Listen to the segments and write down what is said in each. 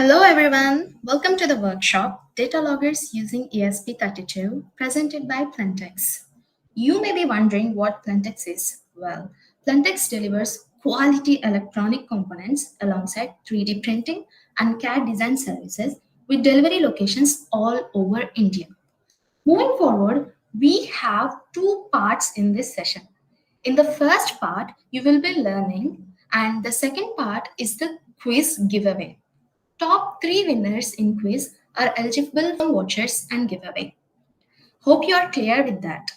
Hello everyone, welcome to the workshop Dataloggers using ESP32 presented by PLUNTX. You may be wondering what PLUNTX is. Well, PLUNTX delivers quality electronic components alongside 3D printing and CAD design services with delivery locations all over India. Moving forward, we have two parts in this session. In the first part, you will be learning, and the second part is the quiz giveaway. Top 3 winners in quiz are eligible for vouchers and giveaway. Hope you are clear with that.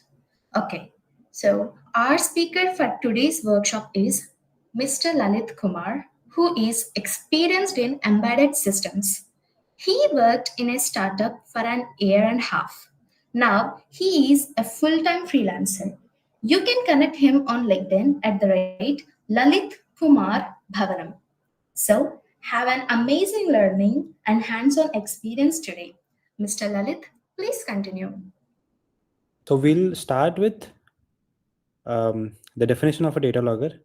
Okay, so our speaker for today's workshop is Mr. Lalit Kumar, who is experienced in embedded systems. He worked in a startup for an year and a half. Now he is a full-time freelancer. You can connect him on LinkedIn at the rate Lalit Kumar Bhavanam. So, have an amazing learning and hands on experience today. Mr. Lalit, please continue. So we'll start with the definition of a data logger,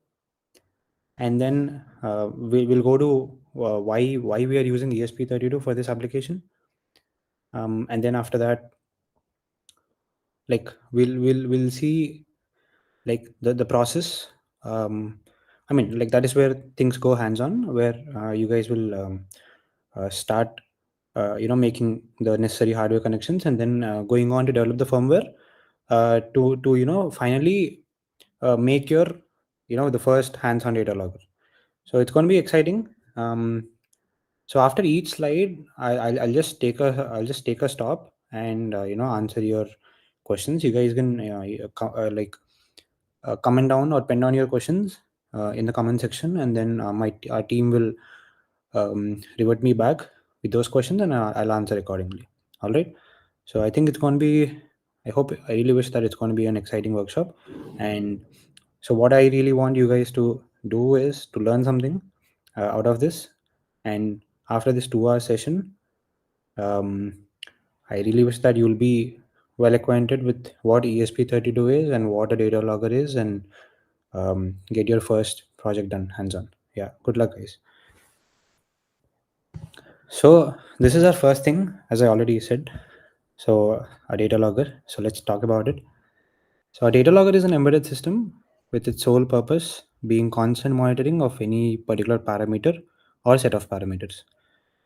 and then we'll go to why we are using ESP32 for this application, and then after that, like we'll see like the process. I mean, like that is where things go hands on, where you guys will start making the necessary hardware connections, and then going on to develop the firmware to finally make your the first hands-on data logger. So it's going to be exciting. So after each slide, I'll just take a stop and answer your questions. You guys can comment down or pen down your questions in the comment section, and then our team will revert me back with those questions, and I'll answer accordingly. All right. So I think it's going to be. I really wish that it's going to be an exciting workshop. And so what I really want you guys to do is to learn something out of this. And after this 2-hour session, I really wish that you'll be well acquainted with what ESP32 is and what a data logger is, and get your first project done hands-on. Yeah, good luck, guys. So this is our first thing, as I already said. So a data logger. So let's talk about it. So a data logger is an embedded system with its sole purpose being constant monitoring of any particular parameter or set of parameters.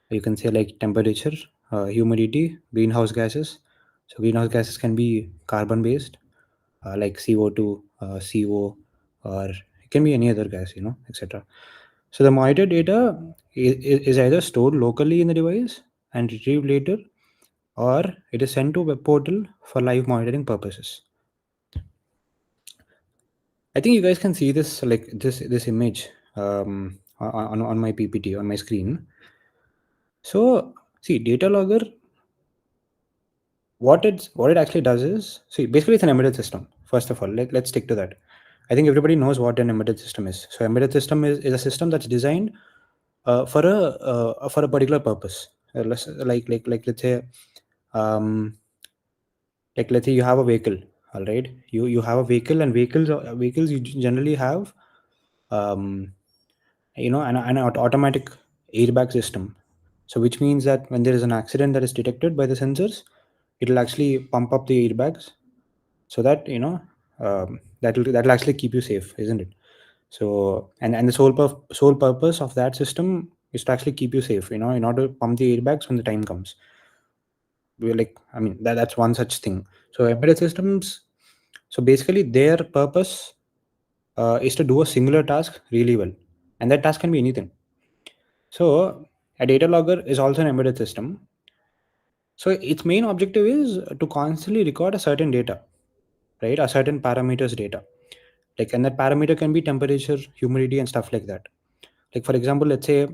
You can say like temperature, humidity, greenhouse gases. So greenhouse gases can be carbon based, like CO2, CO, or it can be any other gas, etc. So the monitor data is either stored locally in the device and retrieved later, or it is sent to a web portal for live monitoring purposes. I think you guys can see this, like this image on my PPT on my screen. So see, data logger, what it actually does is, see, basically it's an embedded system. First of all, let's stick to that. I think everybody knows what an embedded system is. So embedded system is a system that's designed for a particular purpose. Let's say let's say you have a vehicle. All right, you have a vehicle, and vehicles you generally have an automatic airbag system. So which means that when there is an accident that is detected by the sensors, it will actually pump up the airbags, so that that'll actually keep you safe, isn't it? So and the sole purpose of that system is to actually keep you safe, in order to pump the airbags when the time comes. We're like, I mean, that's one such thing. So embedded systems, so basically their purpose is to do a singular task really well, and that task can be anything. So a data logger is also an embedded system. So its main objective is to constantly record a certain data, right? A certain parameters data. Like, and that parameter can be temperature, humidity, and stuff like that. Like for example, let's say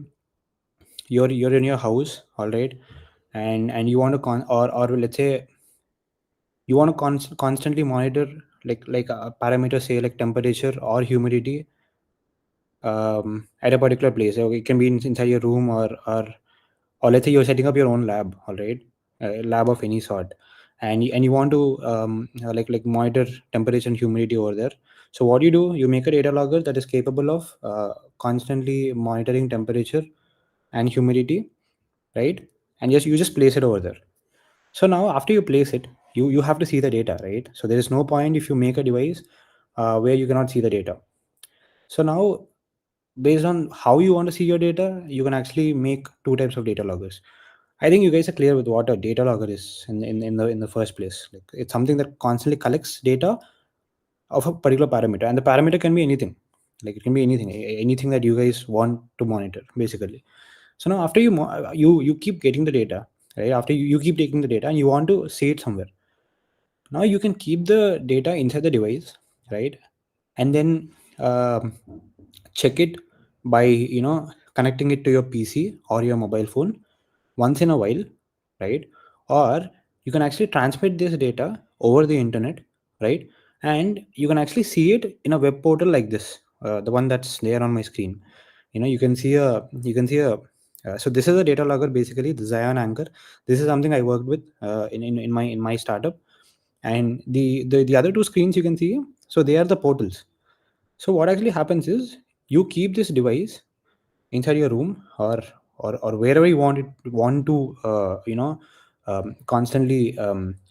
you're in your house, all right, and you want to or let's say you want to constantly monitor like a parameter, say like temperature or humidity at a particular place. So it can be inside your room, or let's say you're setting up your own lab, all right, a lab of any sort, and you want to like monitor temperature and humidity over there. So what do, you make a data logger that is capable of constantly monitoring temperature and humidity right? And just you just place it over there. So now after you place it, you have to see the data, right? So there is no point if you make a device where you cannot see the data. So now, based on how you want to see your data, you can actually make two types of data loggers. I think you guys are clear with what a data logger is in the first place. Like, it's something that constantly collects data of a particular parameter, and the parameter can be anything. Like, it can be anything, anything that you guys want to monitor, basically. So now after you keep getting the data, right? After you keep taking the data and you want to see it somewhere. Now you can keep the data inside the device, right? And then check it by connecting it to your PC or your mobile phone once in a while, right? Or you can actually transmit this data over the internet, right? And you can actually see it in a web portal like this, the one that's there on my screen. So this is a data logger, basically the Zion Anchor. This is something I worked with in my startup. And the other two screens you can see, so they are the portals. So what actually happens is, you keep this device inside your room, or wherever you want to constantly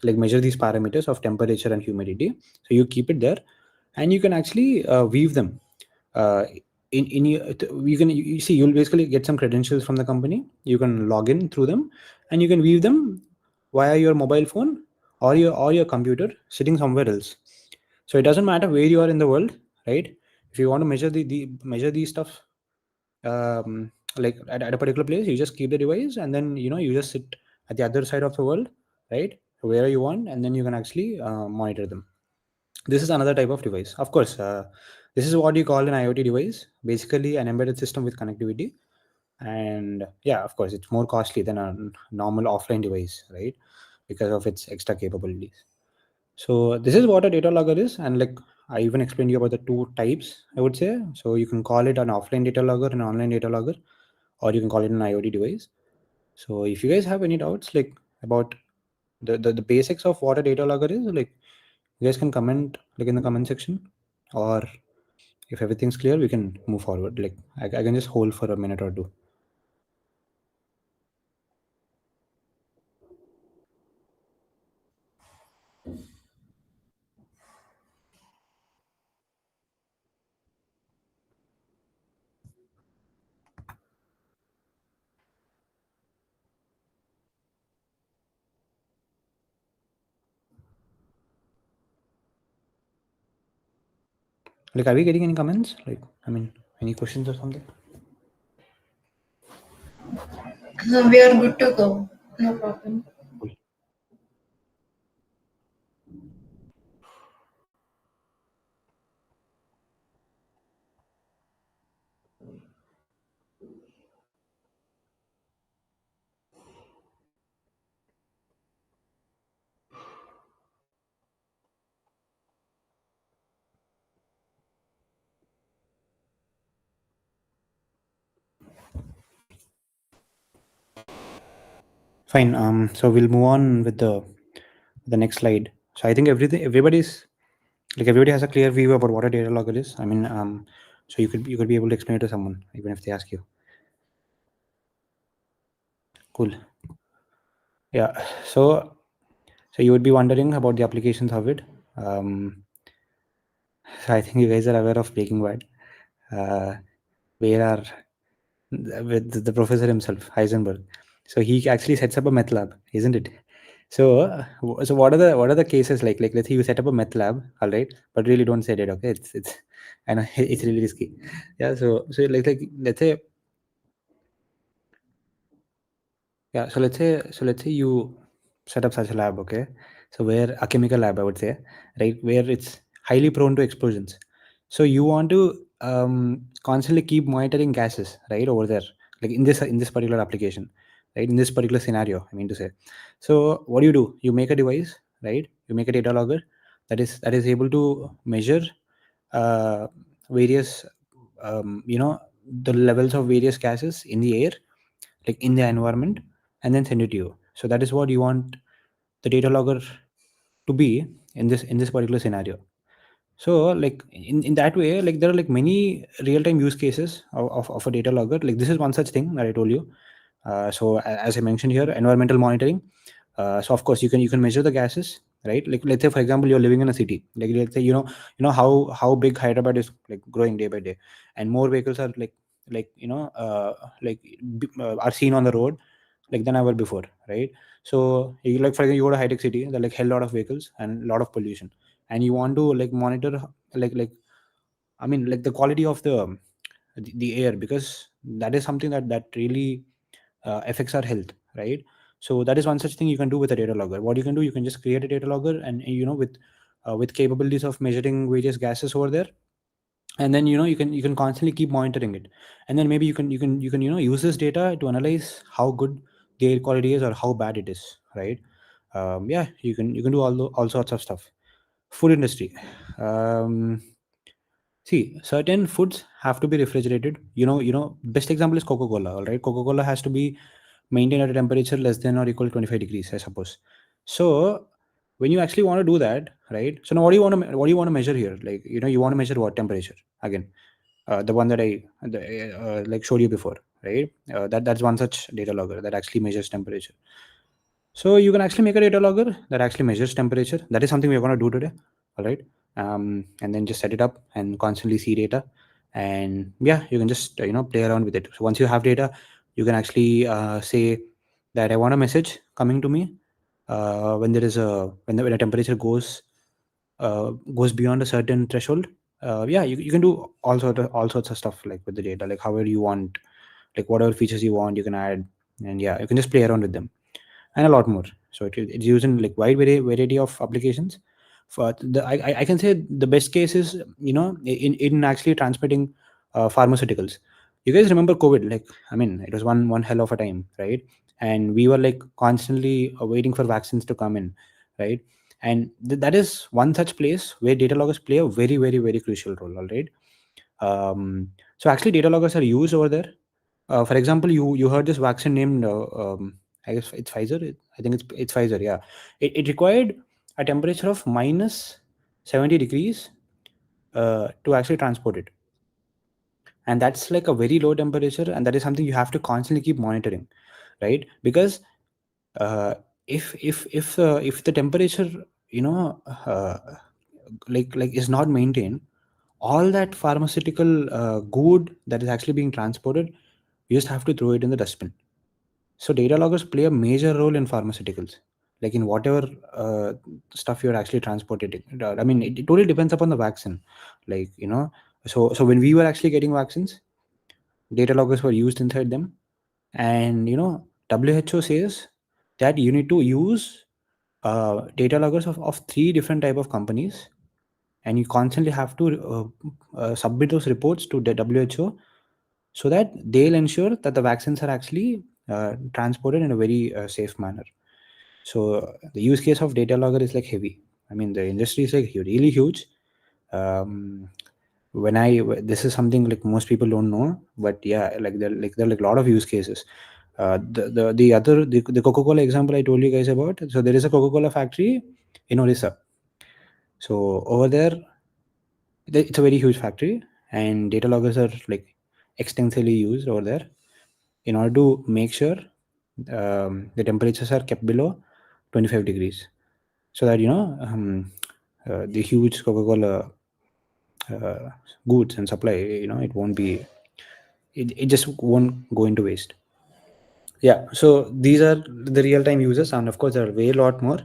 like measure these parameters of temperature and humidity. So you keep it there, and you can actually weave them uh, in you can you see, you'll basically get some credentials from the company. You can log in through them, and you can weave them via your mobile phone or your computer sitting somewhere else. So it doesn't matter where you are in the world, right? If you want to measure these stuff, like at a particular place, you just keep the device, and then you just sit at the other side of the world, right? Wherever you want, and then you can actually monitor them. This is another type of device, of course. This is what you call an IoT device, basically an embedded system with connectivity. And yeah, of course, it's more costly than a normal offline device, right? Because of its extra capabilities. So this is what a data logger is, and like I even explained you about the two types, I would say. So you can call it an offline data logger and online data logger, or you can call it an IoT device. So if you guys have any doubts, like, about the basics of what a data logger is, like, you guys can comment, like, in the comment section, or if everything's clear, we can move forward. Like, I can just hold for a minute or two. Like, are we getting any comments? Like, I mean, any questions or something? We are good to go. No problem. Cool. Fine. So we'll move on with the next slide. So I think everybody has a clear view about what a data logger is. I mean, so you could be able to explain it to someone even if they ask you. Cool. Yeah. So you would be wondering about the applications of it. So I think you guys are aware of Breaking Bad, uh, where our with the professor himself, Heisenberg. So he actually sets up a meth lab, isn't it? So, so what are the cases like? Like, let's say you set up a meth lab, all right, but really don't set it, okay? It's I know it's really risky. Yeah. So like let's say, yeah. So let's say you set up such a lab, okay? So where a chemical lab, I would say, right, where it's highly prone to explosions. So you want to constantly keep monitoring gases, right, over there, like in this particular application, right, in this particular scenario, I mean to say. So what do? You make a device, right? You make a data logger that is able to measure uh, various the levels of various gases in the air, like in the environment, and then send it to you. So that is what you want the data logger to be in this particular scenario. So like in that way, like there are like many real-time use cases of a data logger. Like this is one such thing that I told you. As I mentioned here, environmental monitoring. So of course you can measure the gases, right? Like let's say for example you're living in a city. Like let's say how big Hyderabad is like growing day by day, and more vehicles are like like are seen on the road like than ever before, right? So you, like for example, you go to high tech city, there are like hell lot of vehicles and a lot of pollution, and you want to like monitor like I mean like the quality of the air, because that is something that really affects our health, right? So that is one such thing you can do with a data logger. What you can do, you can just create a data logger, and with capabilities of measuring various gases over there, and then you can constantly keep monitoring it, and then maybe you can use this data to analyze how good the air quality is or how bad it is, right? Yeah, you can do all sorts of stuff. Food industry. See, certain foods have to be refrigerated. Best example is Coca-Cola. All right, Coca-Cola has to be maintained at a temperature less than or equal to 25 degrees, I suppose. So when you actually want to do that, right? So now what do you want to measure here? Like you want to measure what temperature again? The one that like showed you before, right? That's one such data logger that actually measures temperature. So you can actually make a data logger that actually measures temperature. That is something we're going to do today. All right. And then just set it up and constantly see data. And yeah, you can just play around with it. So once you have data, you can actually say that I want a message coming to me when there is when a temperature goes beyond a certain threshold. Yeah, you can do all sorts of stuff like with the data, like however you want, like whatever features you want, you can add, and yeah, you can just play around with them and a lot more. So it's used in like wide variety of applications. For I can say the best case is in actually transmitting pharmaceuticals. You guys remember COVID? Like I mean, it was one hell of a time, right? And we were like constantly waiting for vaccines to come in, right? And that is one such place where data loggers play a very very very crucial role. All right. So actually, data loggers are used over there. For example, you heard this vaccine named I guess it's Pfizer. I think it's Pfizer. Yeah, it required a temperature of minus 70 degrees to actually transport it, and that's like a very low temperature, and that is something you have to constantly keep monitoring, right? Because uh, if the temperature uh, like is not maintained, all that pharmaceutical good that is actually being transported, you just have to throw it in the dustbin. So data loggers play a major role in pharmaceuticals, like in whatever stuff you're actually transporting. I mean, it totally depends upon the vaccine, like So when we were actually getting vaccines, data loggers were used inside them, and WHO says that you need to use data loggers of three different type of companies, and you constantly have to submit those reports to the WHO, so that they'll ensure that the vaccines are actually transported in a very safe manner. So the use case of data logger is like heavy. I mean, the industry is like really huge. Um, this is something like most people don't know, but yeah, there are like a lot of use cases. The Coca-Cola example I told you guys about. So there is a Coca-Cola factory in Orissa. So over there, it's a very huge factory, and data loggers are like extensively used over there in order to make sure the temperatures are kept below 25 degrees, so that the huge Coca-Cola uh, goods and supply, it won't be, it just won't go into waste. Yeah, so these are the real-time users, and of course there are way lot more.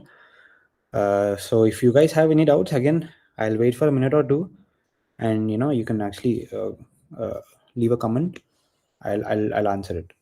So if you guys have any doubts, again, I'll wait for a minute or two, and you can actually leave a comment. I'll answer it.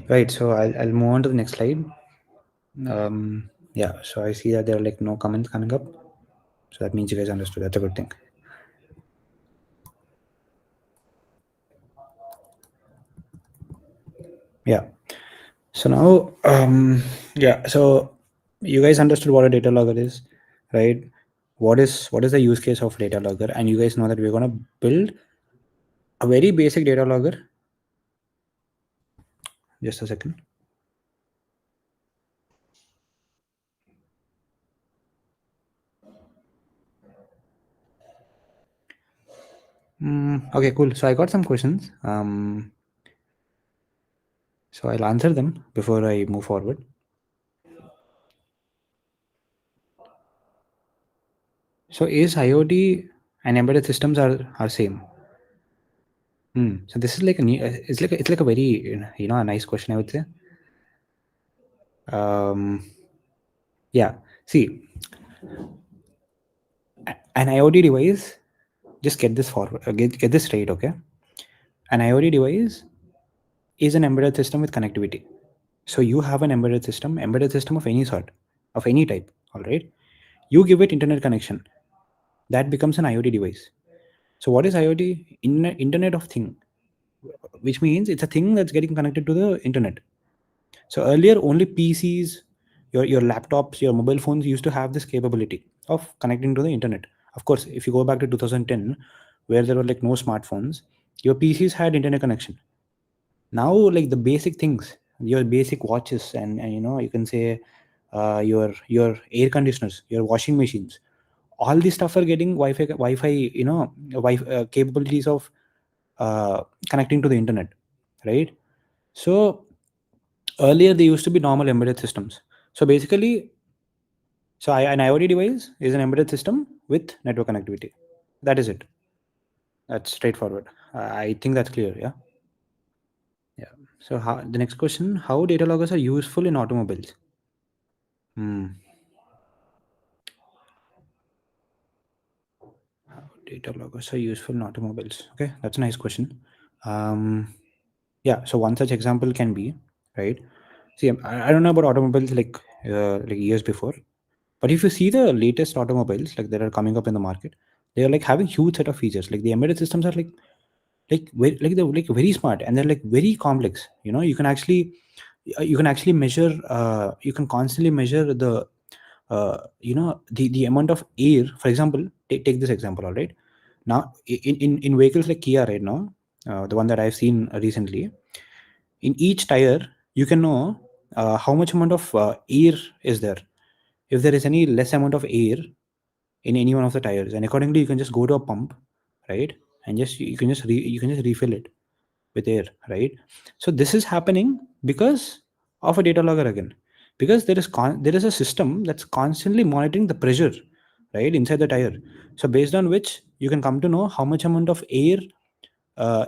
Right. So I'll move on to the next slide. Yeah. So I see that there are like no comments coming up. So that means you guys understood. That's a good thing. Yeah. So now, yeah. So you guys understood what a data logger is, right? What is the use case of data logger? And you guys know that we're gonna build a very basic data logger. Just a second. Okay, cool. So I got some questions. So I'll answer them before I move forward. So is IoT and embedded systems are same? So this is like a new, it's like a very a nice question, I would say. Um, yeah. See, an IoT device. Just get this forward. Get this right, okay? An IoT device is an embedded system with connectivity. So you have an embedded system of any sort, of any type. All right. You give it internet connection. That becomes an IoT device. So what is IoT? Internet of Thing, which means it's a thing that's getting connected to the internet. So earlier, only PCs, your laptops, your mobile phones used to have this capability of connecting to the internet. Of course, if you go back to 2010, where there were like no smartphones, your PCs had internet connection. Now, like the basic things, your basic watches, and you can say your air conditioners, your washing machines, all these stuff are getting Wi-Fi, capabilities of connecting to the internet, right? So earlier they used to be normal embedded systems. So basically, an IoT device is an embedded system with network connectivity. That is it. That's straightforward. I think that's clear. Yeah. Yeah. So the next question: how data loggers are useful in automobiles? Hmm. How data loggers are useful in automobiles? Okay, that's a nice question. Um, yeah. So one such example can be, right. See, I don't know about automobiles like years before, but if you see the latest automobiles like that are coming up in the market, they are like having huge set of features. Like the embedded systems are they're like very smart, and they're like very complex. You can actually measure. You can constantly measure the amount of air. For example, take this example. All right, now in vehicles like Kia right now, the one that I've seen recently, in each tire you can know how much amount of air is there. If there is any less amount of air in any one of the tires, and accordingly you can just go to a pump, right, and just you can just refill it with air, right? So this is happening because of a data logger again, because there is a system that's constantly monitoring the pressure, right, inside the tire. So based on which you can come to know how much amount of air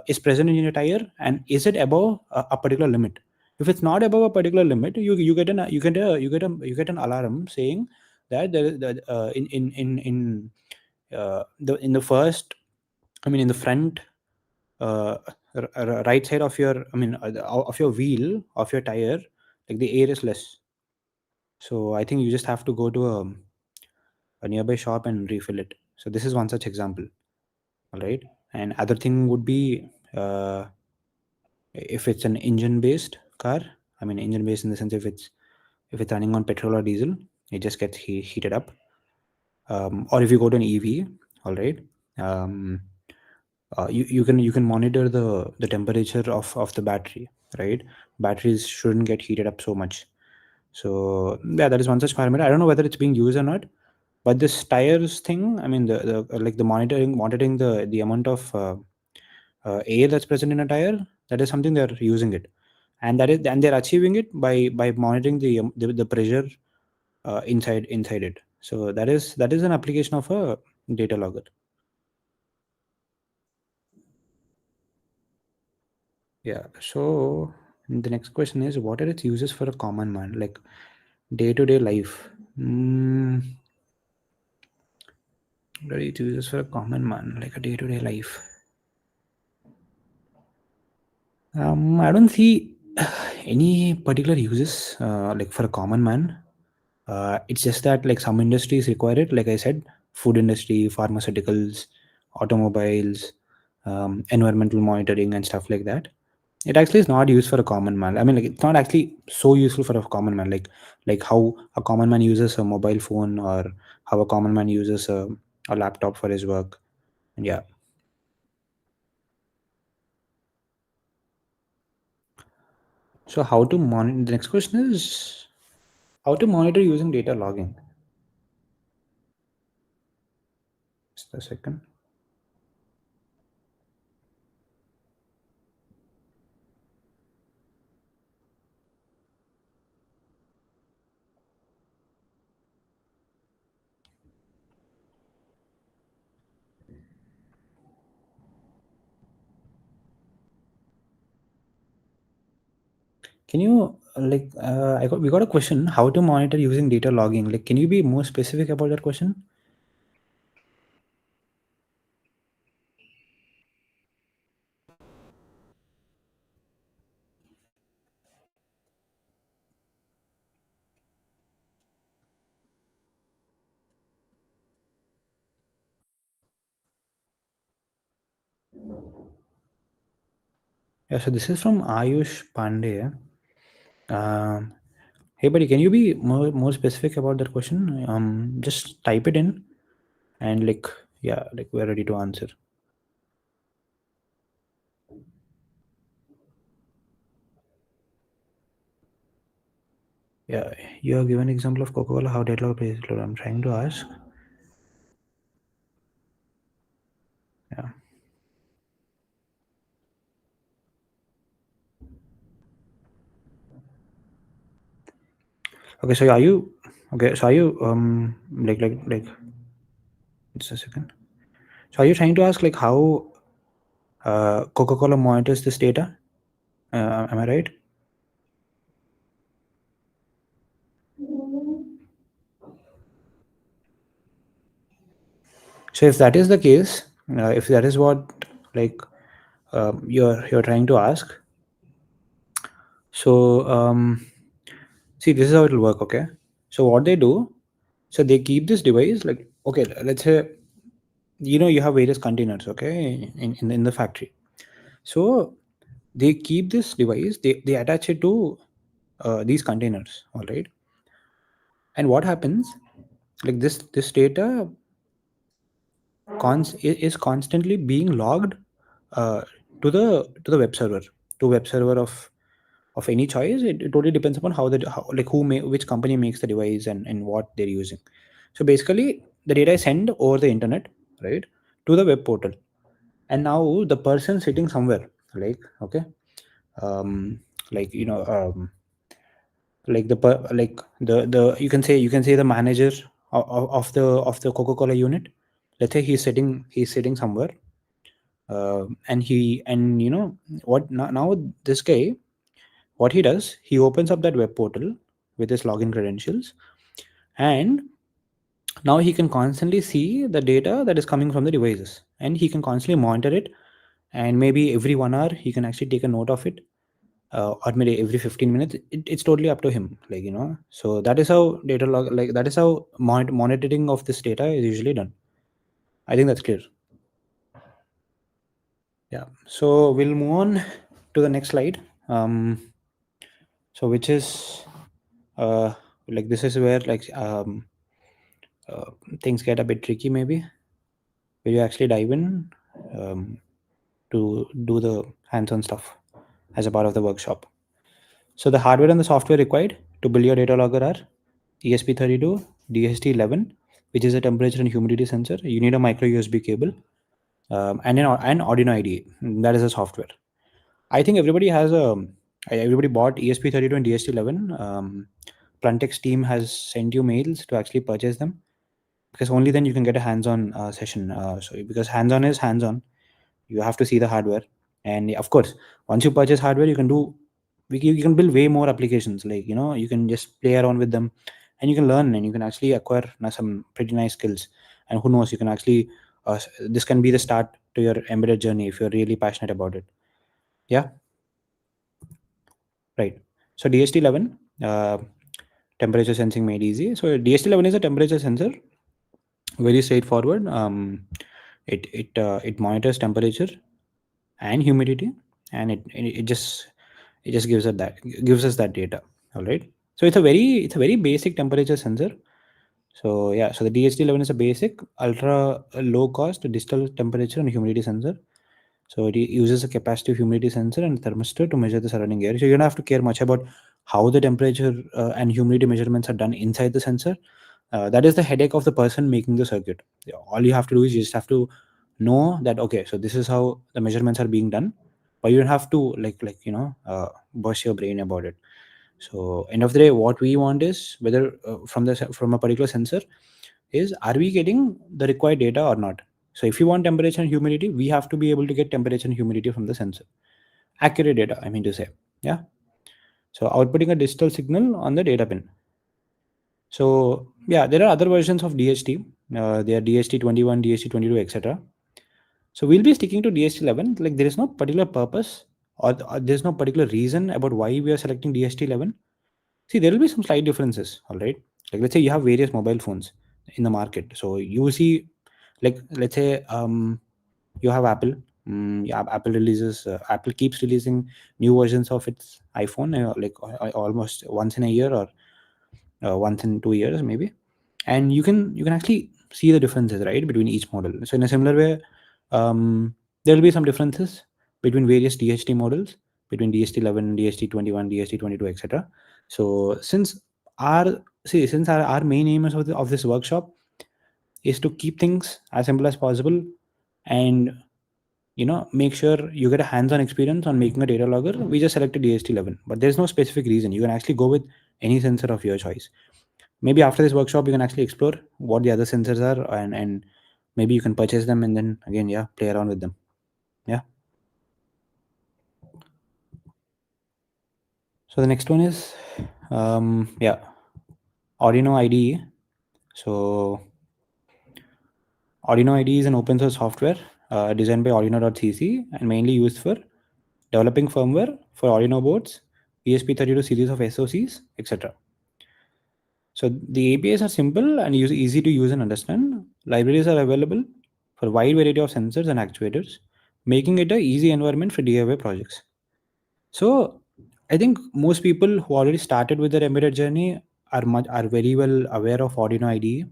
is present in your tire, and is it above a particular limit. If it's not above a particular limit, you get an you get an alarm saying that there is that in the first, I mean in the front, uh, right side of your, I mean of your wheel of your tire, like the air is less. So I think you just have to go to a nearby shop and refill it. So this is one such example. All right. And other thing would be, if it's an engine based car, I mean engine based in the sense, if it's running on petrol or diesel, it just gets heated up. Or if you go to an EV, all right, um, you can monitor the temperature of the battery, right? Batteries shouldn't get heated up so much. So yeah, that is one such parameter. I don't know whether it's being used or not, but this tires thing, I mean the like the monitoring the amount of air that's present in a tire, that is something they're using it, and they're achieving it by monitoring the pressure inside it. So that is an application of a data logger. Yeah. So the next question is, what are its uses for a common man, like day to day life? What are its uses for a common man, like a day to day life? I don't see any particular uses like for a common man. It's just that like some industries require it, like I said, food industry, pharmaceuticals, automobiles, environmental monitoring and stuff like that. It actually is not used for a common man. I mean, like it's not actually so useful for a common man, like how a common man uses a mobile phone, or how a common man uses a laptop for his work. And yeah. So how to monitor? The next question is how to monitor using data logging. Just a second. Can you we got a question how to monitor using data logging. Like, can you be more specific about that question? Yeah. So this is from Ayush Pandey. Um, hey, buddy, can you be more specific about that question? Just type it in, and like yeah, like we're ready to answer. Yeah, you have given example of Coca-Cola how Datalogger plays a role. I'm trying to ask. Yeah. Okay. So are you okay? So are you like just a second. So are you trying to ask like how Coca-Cola monitors this data? Am I right? So if that is the case, if that is what like you're trying to ask, so see, this is how it will work. Okay. So what they do, so they keep this device like, okay, let's say you have various containers, okay, in the factory. So they keep this device, they attach it to these containers, all right. And what happens, like this data is constantly being logged uh, to the web server, of any choice. It totally depends upon how, like which company makes the device, and what they're using. So basically the data is sent over the internet, right, to the web portal. And now the person sitting somewhere, like okay, um like like the you can say the manager of the Coca-Cola unit. Let's say he's sitting somewhere, and what now this guy, what he does, he opens up that web portal with his login credentials, and now he can constantly see the data that is coming from the devices, and he can constantly monitor it. And maybe every 1 hour he can actually take a note of it, or maybe every 15 minutes. It's totally up to him, so that is how data log like that is how monitoring of this data is usually done. I think that's clear. Yeah, so we'll move on to the next slide. So which is uh like this is where uh, things get a bit tricky, maybe, where you actually dive in um, to do the hands-on stuff as a part of the workshop. So the hardware and the software required to build your data logger are ESP32, DST11, which is a temperature and humidity sensor. You need a micro USB cable, and Arduino IDE. That is a software. I think everybody bought ESP32 and DST11. PLUNTX team has sent you mails to actually purchase them, because only then you can get a hands-on session. So because hands-on is hands-on, you have to see the hardware. And of course, once you purchase hardware, you can build way more applications. You can just play around with them, and you can learn, and you can actually acquire some pretty nice skills. And who knows, you can actually this can be the start to your embedded journey if you're really passionate about it. Yeah. Right. So DHT11, temperature sensing made easy. So DHT11 is a temperature sensor, very straightforward. It monitors temperature and humidity, and it just gives us that data. All right. So it's a very basic temperature sensor. So yeah, so the DHT11 is a basic ultra low cost digital temperature and humidity sensor. So it uses a capacitive humidity sensor and thermistor to measure the surrounding air. So you don't have to care much about how the temperature and humidity measurements are done inside the sensor. That is the headache of the person making the circuit. Yeah, all you have to do is you just have to know that, okay, so this is how the measurements are being done, but you don't have to burst your brain about it. So end of the day, what we want is whether from a particular sensor is, are we getting the required data or not? So if you want temperature and humidity, we have to be able to get temperature and humidity from the sensor. Accurate data, I mean to say. Yeah. So outputting a digital signal on the data pin. So yeah, there are other versions of DHT. They are DHT21, DHT22, etc. So we'll be sticking to DHT11. Like there is no particular purpose or there's no particular reason about why we are selecting DHT11. See, there will be some slight differences. All right. Like let's say you have various mobile phones in the market. So you see, like let's say you have Apple. Yeah, Apple keeps releasing new versions of its iPhone, almost once in a year or once in 2 years maybe, and you can actually see the differences, right, between each model. So in a similar way, there will be some differences between various DHT models, between DHT11, DHT21, DHT22, etc. So since our main aim is of this workshop is to keep things as simple as possible, and make sure you get a hands-on experience on making a data logger, we just selected DHT11, but there's no specific reason. You can actually go with any sensor of your choice. Maybe after this workshop you can actually explore what the other sensors are, and maybe you can purchase them and then again, yeah, play around with them. Yeah. So the next one is yeah, Arduino IDE. So Arduino IDE is an open source software designed by Arduino.cc and mainly used for developing firmware for Arduino boards, ESP32 series of SOCs, etc. So the APIs are simple and easy to use and understand. Libraries are available for a wide variety of sensors and actuators, making it a easy environment for DIY projects. So I think most people who already started with their embedded journey are very well aware of Arduino IDE.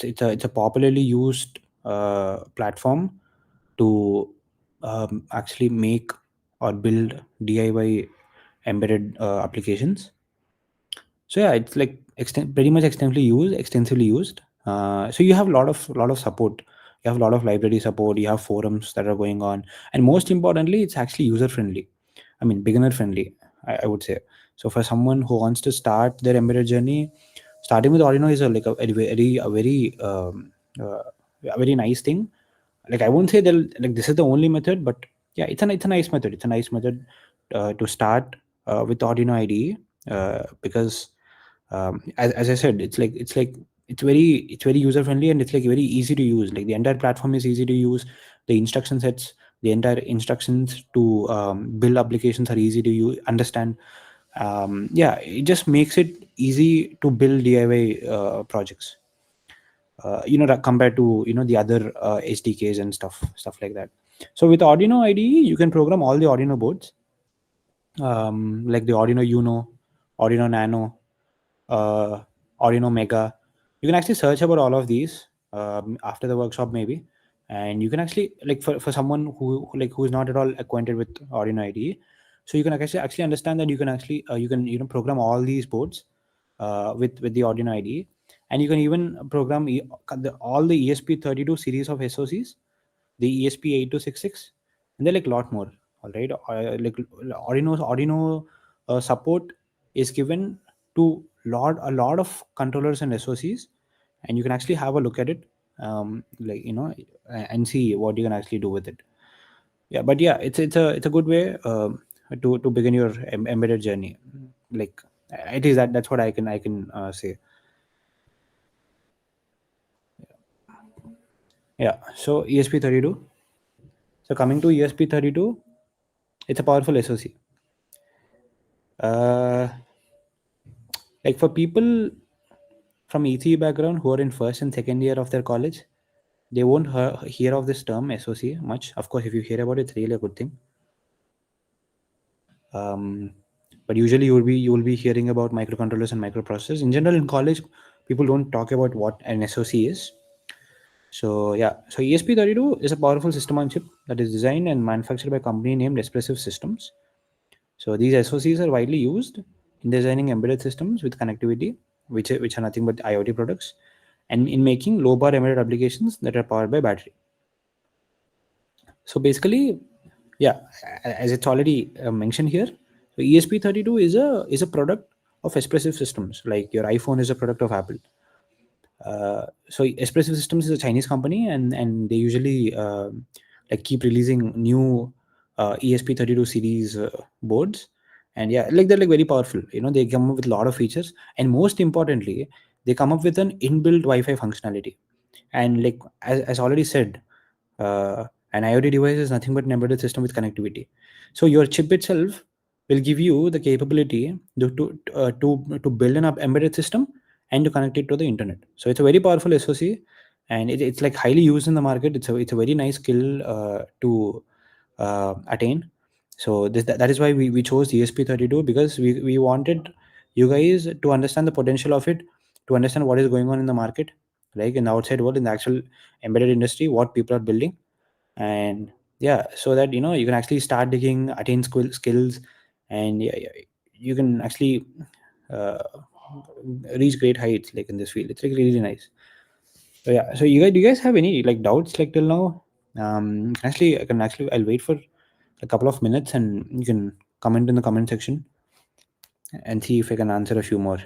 It's a popularly used platform to actually make or build DIY embedded applications. So yeah, it's like pretty much extensively used. So you have a lot of support. You have a lot of library support. You have forums that are going on, and most importantly, it's actually user friendly. I mean, beginner friendly, I would say. So for someone who wants to start their embedded journey, starting with Arduino is a very nice thing. Like I won't say they'll like this is the only method, but yeah, it's a nice method. It's a nice method to start with Arduino IDE, because as I said, it's very user friendly, and it's like very easy to use. Like the entire platform is easy to use. The instruction sets, the entire instructions to build applications are easy to understand. Yeah, it just makes it easy to build DIY projects. Compared to the other SDKs and stuff like that. So with Arduino IDE, you can program all the Arduino boards, like the Arduino Uno, Arduino Nano, uh, Arduino Mega. You can actually search about all of these after the workshop maybe, and you can actually like for someone who's not at all acquainted with Arduino IDE, so you can actually understand that you can actually program all these boards with the Arduino IDE, and you can even program all the ESP32 series of SOCs, the ESP8266, and they're like a lot more. All right, like Arduino support is given to a lot of controllers and SOCs, and you can actually have a look at it, and see what you can actually do with it. Yeah, but yeah, it's a good way to begin your embedded journey. Like it is that's what I can say. Yeah. So ESP32. So coming to ESP32, it's a powerful SOC. Uh, like for people from ECE background who are in first and second year of their college, they won't hear of this term SOC much. Of course, if you hear about it, it's really a good thing. Um, but usually you will be hearing about microcontrollers and microprocessors. In general, in college, people don't talk about what an SOC is. So yeah, so ESP32 is a powerful system on chip that is designed and manufactured by a company named Expressive Systems. So these SOCs are widely used in designing embedded systems with connectivity, which are nothing but IoT products, and in making low power embedded applications that are powered by battery. So basically, yeah, as it's already mentioned here, so ESP32 is a product of Expressive Systems. Like your iPhone is a product of Apple. So Expressive Systems is a Chinese company, and they usually like keep releasing new ESP32 series boards, and yeah, like they're like very powerful. They come up with a lot of features, and most importantly, they come up with an inbuilt Wi-Fi functionality. And like as already said, an IoT device is nothing but an embedded system with connectivity. So your chip itself will give you the capability to build an embedded system and to connect it to the internet. So it's a very powerful SoC, and it's like highly used in the market. It's a very nice skill to attain. So that is why we chose ESP32, because we wanted you guys to understand the potential of it, to understand what is going on in the market, like in the outside world, in the actual embedded industry, what people are building. And yeah, so that you can actually start digging, attain skills, and yeah, you can actually uh, reach great heights like in this field. It's like really nice. So yeah, so do you guys have any like doubts like till now? I'll wait for a couple of minutes, and you can comment in the comment section and see if I can answer a few more.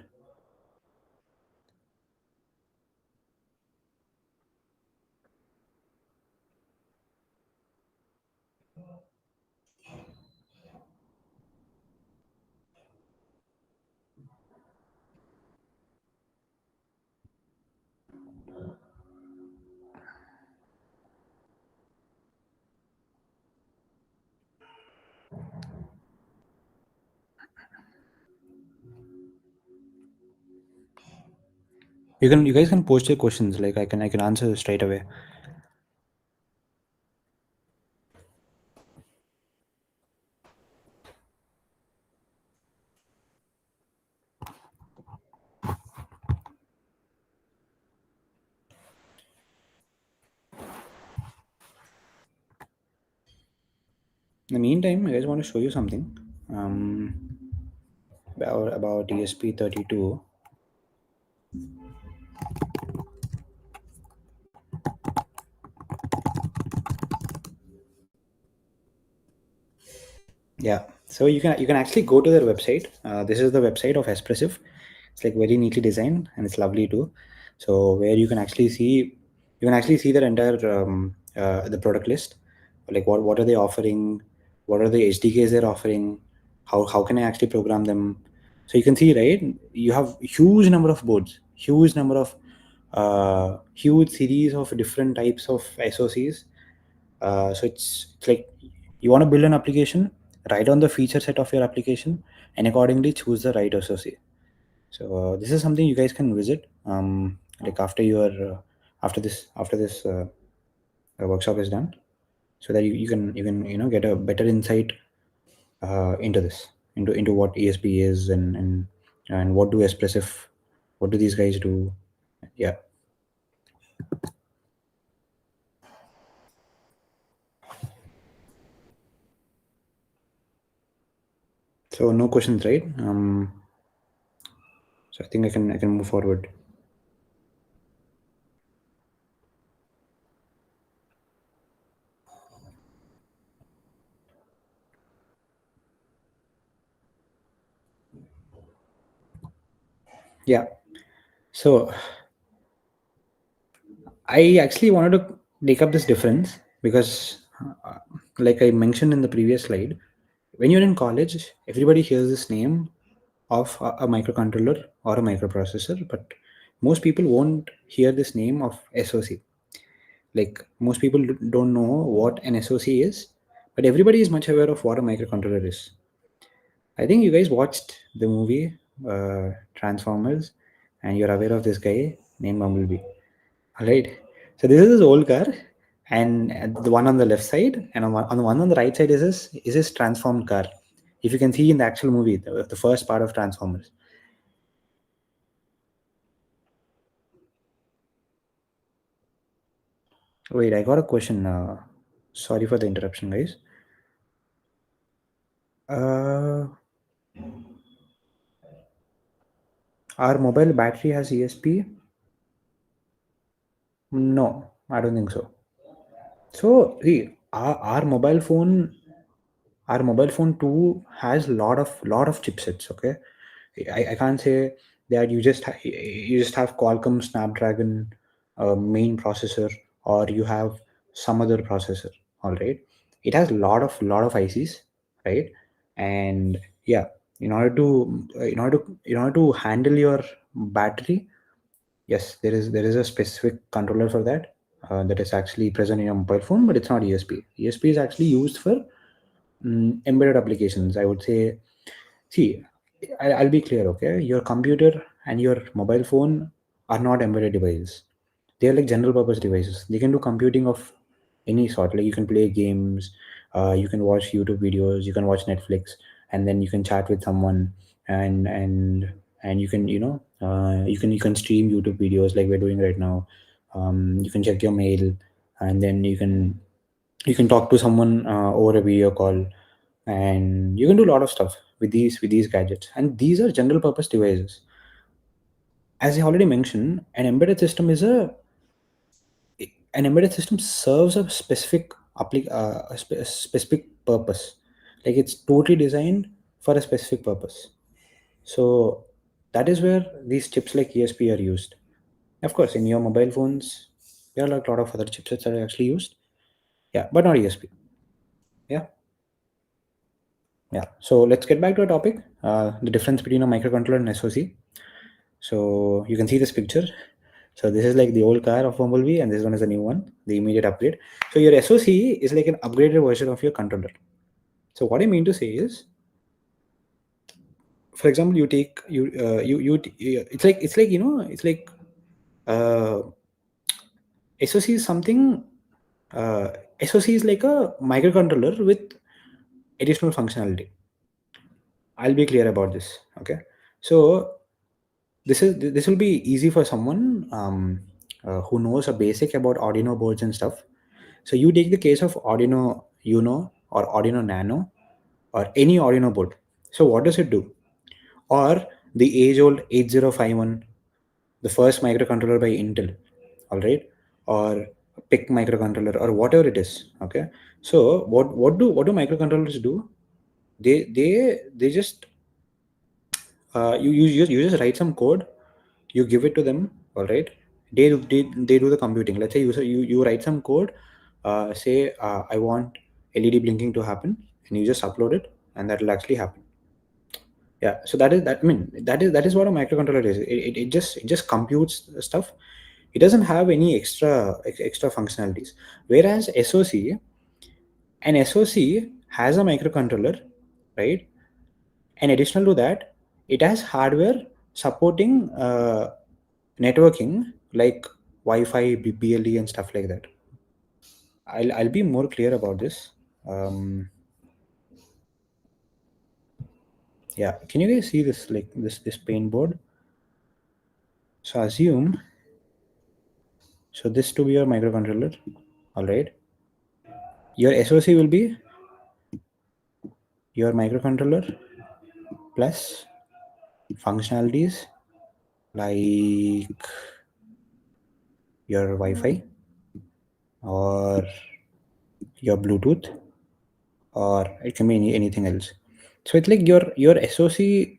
You guys can post your questions, like I can answer straight away. In the meantime, I guys want to show you something about ESP32. Yeah, so you can actually go to their website. This is the website of Espressive. It's like very neatly designed, and it's lovely too. So where you can actually see their entire the product list, like what are they offering, what are the SDKs they're offering, how can I actually program them. So you can see, right, you have huge number of boards, huge series of different types of SOCs. So it's like you want to build an application, write on the feature set of your application, and accordingly choose the right SOC. So this is something you guys can visit, like after this workshop is done, so that you can get a better insight into this, into what ESP is, and what do Espressive, what do these guys do. Yeah. So no questions, right? So I think I can move forward. Yeah. So I actually wanted to take up this difference because, like I mentioned in the previous slide, when you're in college, everybody hears this name of a microcontroller or a microprocessor, but most people won't hear this name of SOC. Like most people don't know what an SOC is, but everybody is much aware of what a microcontroller is. I think you guys watched the movie Transformers, and you're aware of this guy named Bumblebee. All right. So this is his old car, and the one on the left side, and on the one on the right side is his transformed car. If you can see in the actual movie, the first part of Transformers. Wait, I got a question. Sorry for the interruption, guys. Uh, our mobile battery has ESP? No, I don't think so. So see, our mobile phone too has lot of chipsets. Okay, I can't say that you just have Qualcomm Snapdragon main processor, or you have some other processor. All right, it has lot of ICs, right? And yeah, in order to handle your battery, yes, there is a specific controller for that, that is actually present in your mobile phone, but it's not ESP. ESP is actually used for embedded applications, I would say. See, I'll be clear, okay? Your computer and your mobile phone are not embedded devices. They're like general purpose devices. They can do computing of any sort. Like you can play games, you can watch YouTube videos, you can watch Netflix, and then you can chat with someone, and you can you can stream YouTube videos like we're doing right now. You can check your mail, and then you can talk to someone over a video call, and you can do a lot of stuff with these gadgets, and these are general purpose devices. As I already mentioned, an embedded system serves a a specific purpose. Like it's totally designed for a specific purpose. So that is where these chips like ESP are used. Of course, in your mobile phones there are like a lot of other chipsets that are actually used. Yeah, but not ESP. Yeah. Yeah. So let's get back to our topic, the difference between a microcontroller and SOC. So you can see this picture. So this is like the old car of Bumblebee, and this one is the new one, the immediate upgrade. So your SOC is like an upgraded version of your controller. So what I mean to say is, for example, you take it's like uh, SOC is something. Uh, SOC is like a microcontroller with additional functionality. I'll be clear about this. Okay. So this will be easy for someone who knows a basic about Arduino boards and stuff. So you take the case of Arduino Uno or Arduino Nano or any Arduino board. So what does it do? Or the age-old 8051, the first microcontroller by Intel, all right, or PIC microcontroller or whatever it is. Okay. So what do microcontrollers do? They just you just write some code, you give it to them, all right. They do the computing. Let's say you write some code, say I want LED blinking to happen, and you just upload it, and that will actually happen. Yeah, so that I mean that is what a microcontroller is. It just computes the stuff. It doesn't have any extra functionalities. Whereas SOC has a microcontroller, right? And additional to that, it has hardware supporting networking like Wi-Fi, BLE, and stuff like that. I'll be more clear about this. Um, yeah, can you guys see this, like this paint board? So assume, so this to be your microcontroller, all right. Your SOC will be your microcontroller plus functionalities like your Wi-Fi or your Bluetooth, or it can be anything else. So it's like your SOC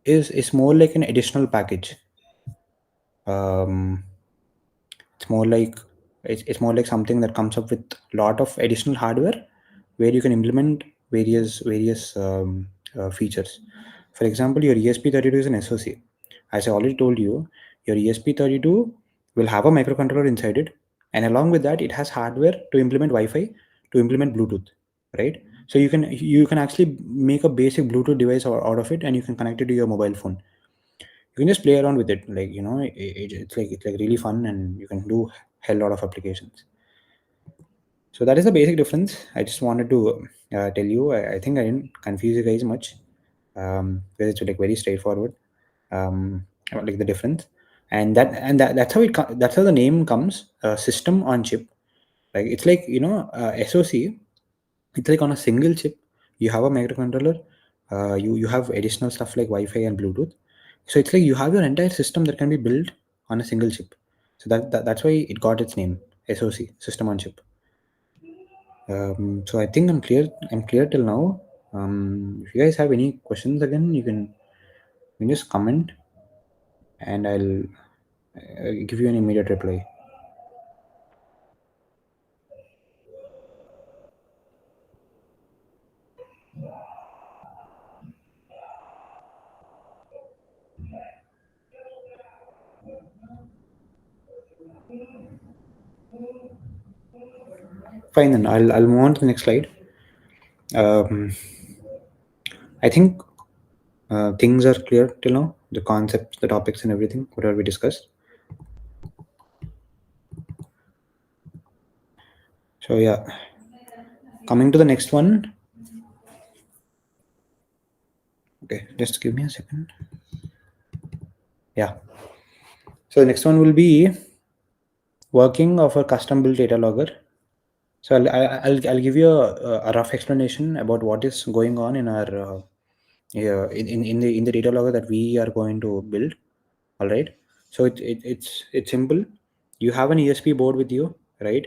is more like an additional package. Um, it's more like it's more like something that comes up with a lot of additional hardware where you can implement various features. For example, your ESP32 is an SOC. As I already told you, your ESP32 will have a microcontroller inside it, and along with that, it has hardware to implement Wi-Fi, to implement Bluetooth, right? So you can actually make a basic Bluetooth device out of it, and you can connect it to your mobile phone. You can just play around with it, like it's like really fun, and you can do hell lot of applications. So that is the basic difference. I just wanted to tell you. I think I didn't confuse you guys much, because it's like very straightforward, about, like the difference, and that's how that's how the name comes. System on chip. Like it's like SOC. It's like on a single chip. You have a microcontroller. You have additional stuff like Wi-Fi and Bluetooth. So it's like you have your entire system that can be built on a single chip. So that's why it got its name, SOC, system on chip. So I think I'm clear. I'm clear till now. If you guys have any questions again, you can just comment, and I'll give you an immediate reply. Fine, then I'll move on to the next slide. Um, I think things are clear till now. The concepts, the topics, and everything, whatever we discussed. So yeah, coming to the next one. Okay, just give me a second. Yeah. So the next one will be working of a custom built data logger. So I'll give you a rough explanation about what is going on in our yeah, in the data logger that we are going to build. All right. So it's simple. You have an ESP board with you, right?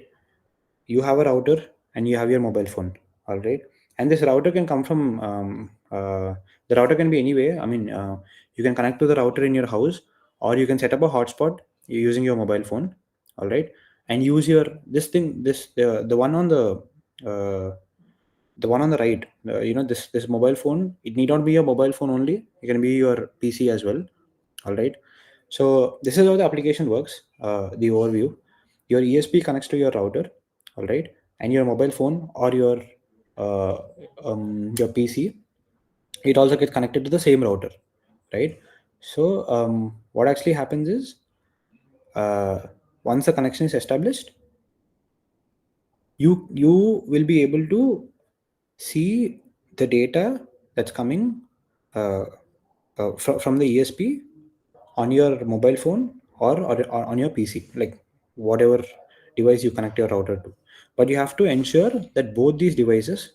You have a router and you have your mobile phone. All right. And this router can come from the router can be anywhere. I mean, you can connect to the router in your house, or you can set up a hotspot using your mobile phone. All right. And use your this thing, the one on uh, the one on the right, this mobile phone. It need not be a mobile phone only. It can be your PC as well. All right. So this is how the application works. The overview: your ESP connects to your router, all right, and your mobile phone or uh, your PC, it also gets connected to the same router, right? So what actually happens is, uh, once the connection is established, you will be able to see the data that's coming uh, from the ESP on your mobile phone, or on your PC, like whatever device you connect your router to. But you have to ensure that both these devices,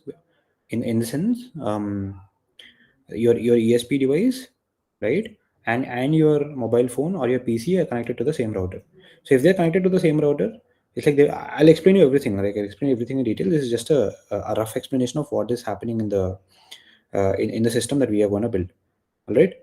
in the sense, your ESP device, right, and your mobile phone or your PC are connected to the same router. So if they're connected to the same router, it's like I'll explain you everything. Like I'll explain everything in detail. This is just a rough explanation of what is happening in the system that we are going to build. All right.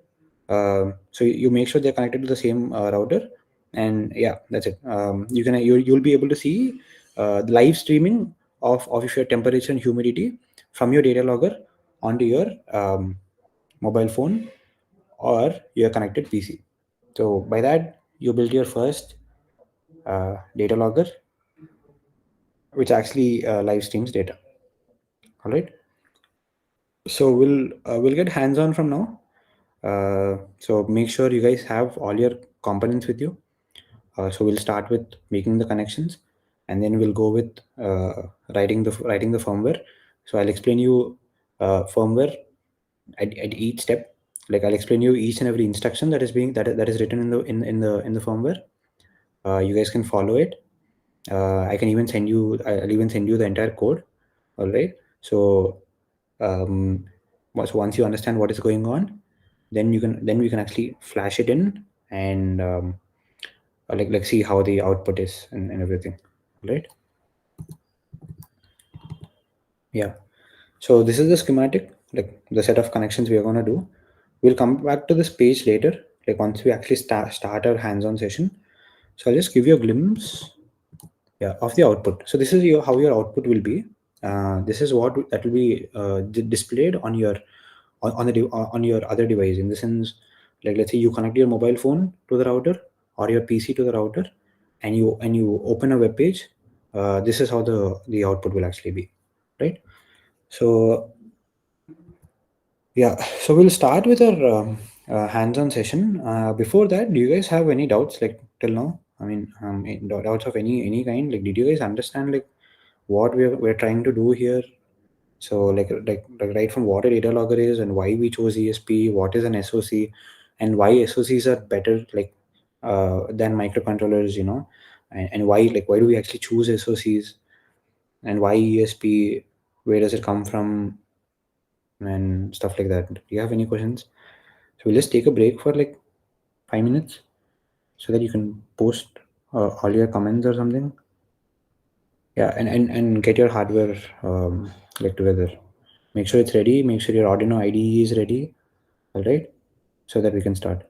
So you make sure they're connected to the same router, and yeah, that's it. You'll be able to see the live streaming of your temperature and humidity from your data logger onto your mobile phone or your connected PC. So by that, you build your first data logger, which actually live streams data. All right. So we'll get hands on from now. So make sure you guys have all your components with you. So we'll start with making the connections, and then we'll go with writing the firmware. So I'll explain you firmware at each step. Like I'll explain you each and every instruction that is written in the firmware. You guys can follow it. I'll even send you the entire code. All right. So um, once you understand what is going on, then we can actually flash it in, and like see how the output is, and everything, right? Yeah. So this is the schematic, like the set of connections we are going to do. We'll come back to this page later, like once we actually start our hands-on session. So I'll just give you a glimpse, yeah, of the output. So this is how your output will be. This is what that will be displayed on your on your other device, in the sense, like let's say you connect your mobile phone to the router or your PC to the router, and you open a web page. This is how the output will actually be, right? So yeah, so we'll start with our hands-on session. Before that, do you guys have any doubts like till now? I mean, doubts of any kind. Like, did you guys understand like what we're trying to do here? So like right from what a data logger is and why we chose ESP, what is an SOC, and why SOCs are better like than microcontrollers, and why do we actually choose SOCs, and why ESP, where does it come from, and stuff like that. Do you have any questions? So we'll just take a break for like 5 minutes so that you can post all your comments or something. Yeah, and get your hardware like together. Make sure it's ready. Make sure your Arduino IDE is ready. All right, so that we can start.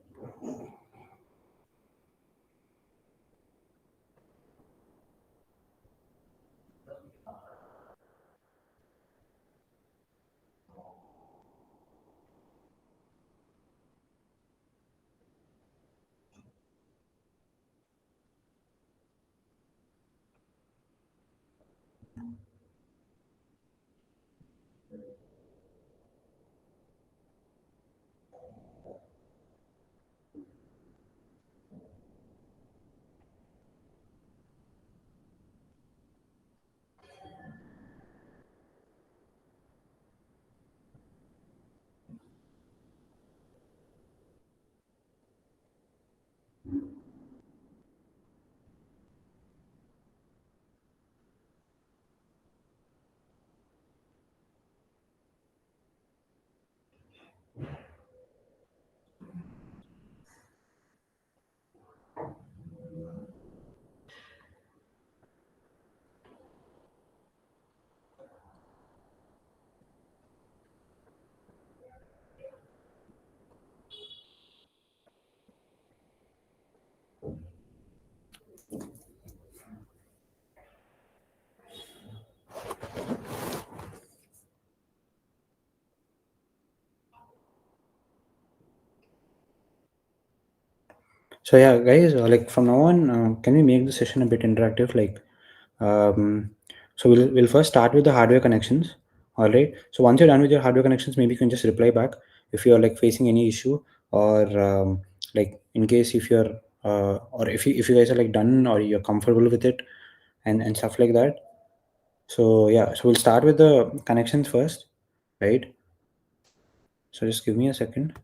So yeah, guys, like from now on, can we make the session a bit interactive? Like, um, so we'll first start with the hardware connections. All right. So once you're done with your hardware connections, maybe you can just reply back if you're like facing any issue, or like in case if you're or if you guys are like done or you're comfortable with it, and stuff like that. So yeah, so we'll start with the connections first, right? So just give me a second.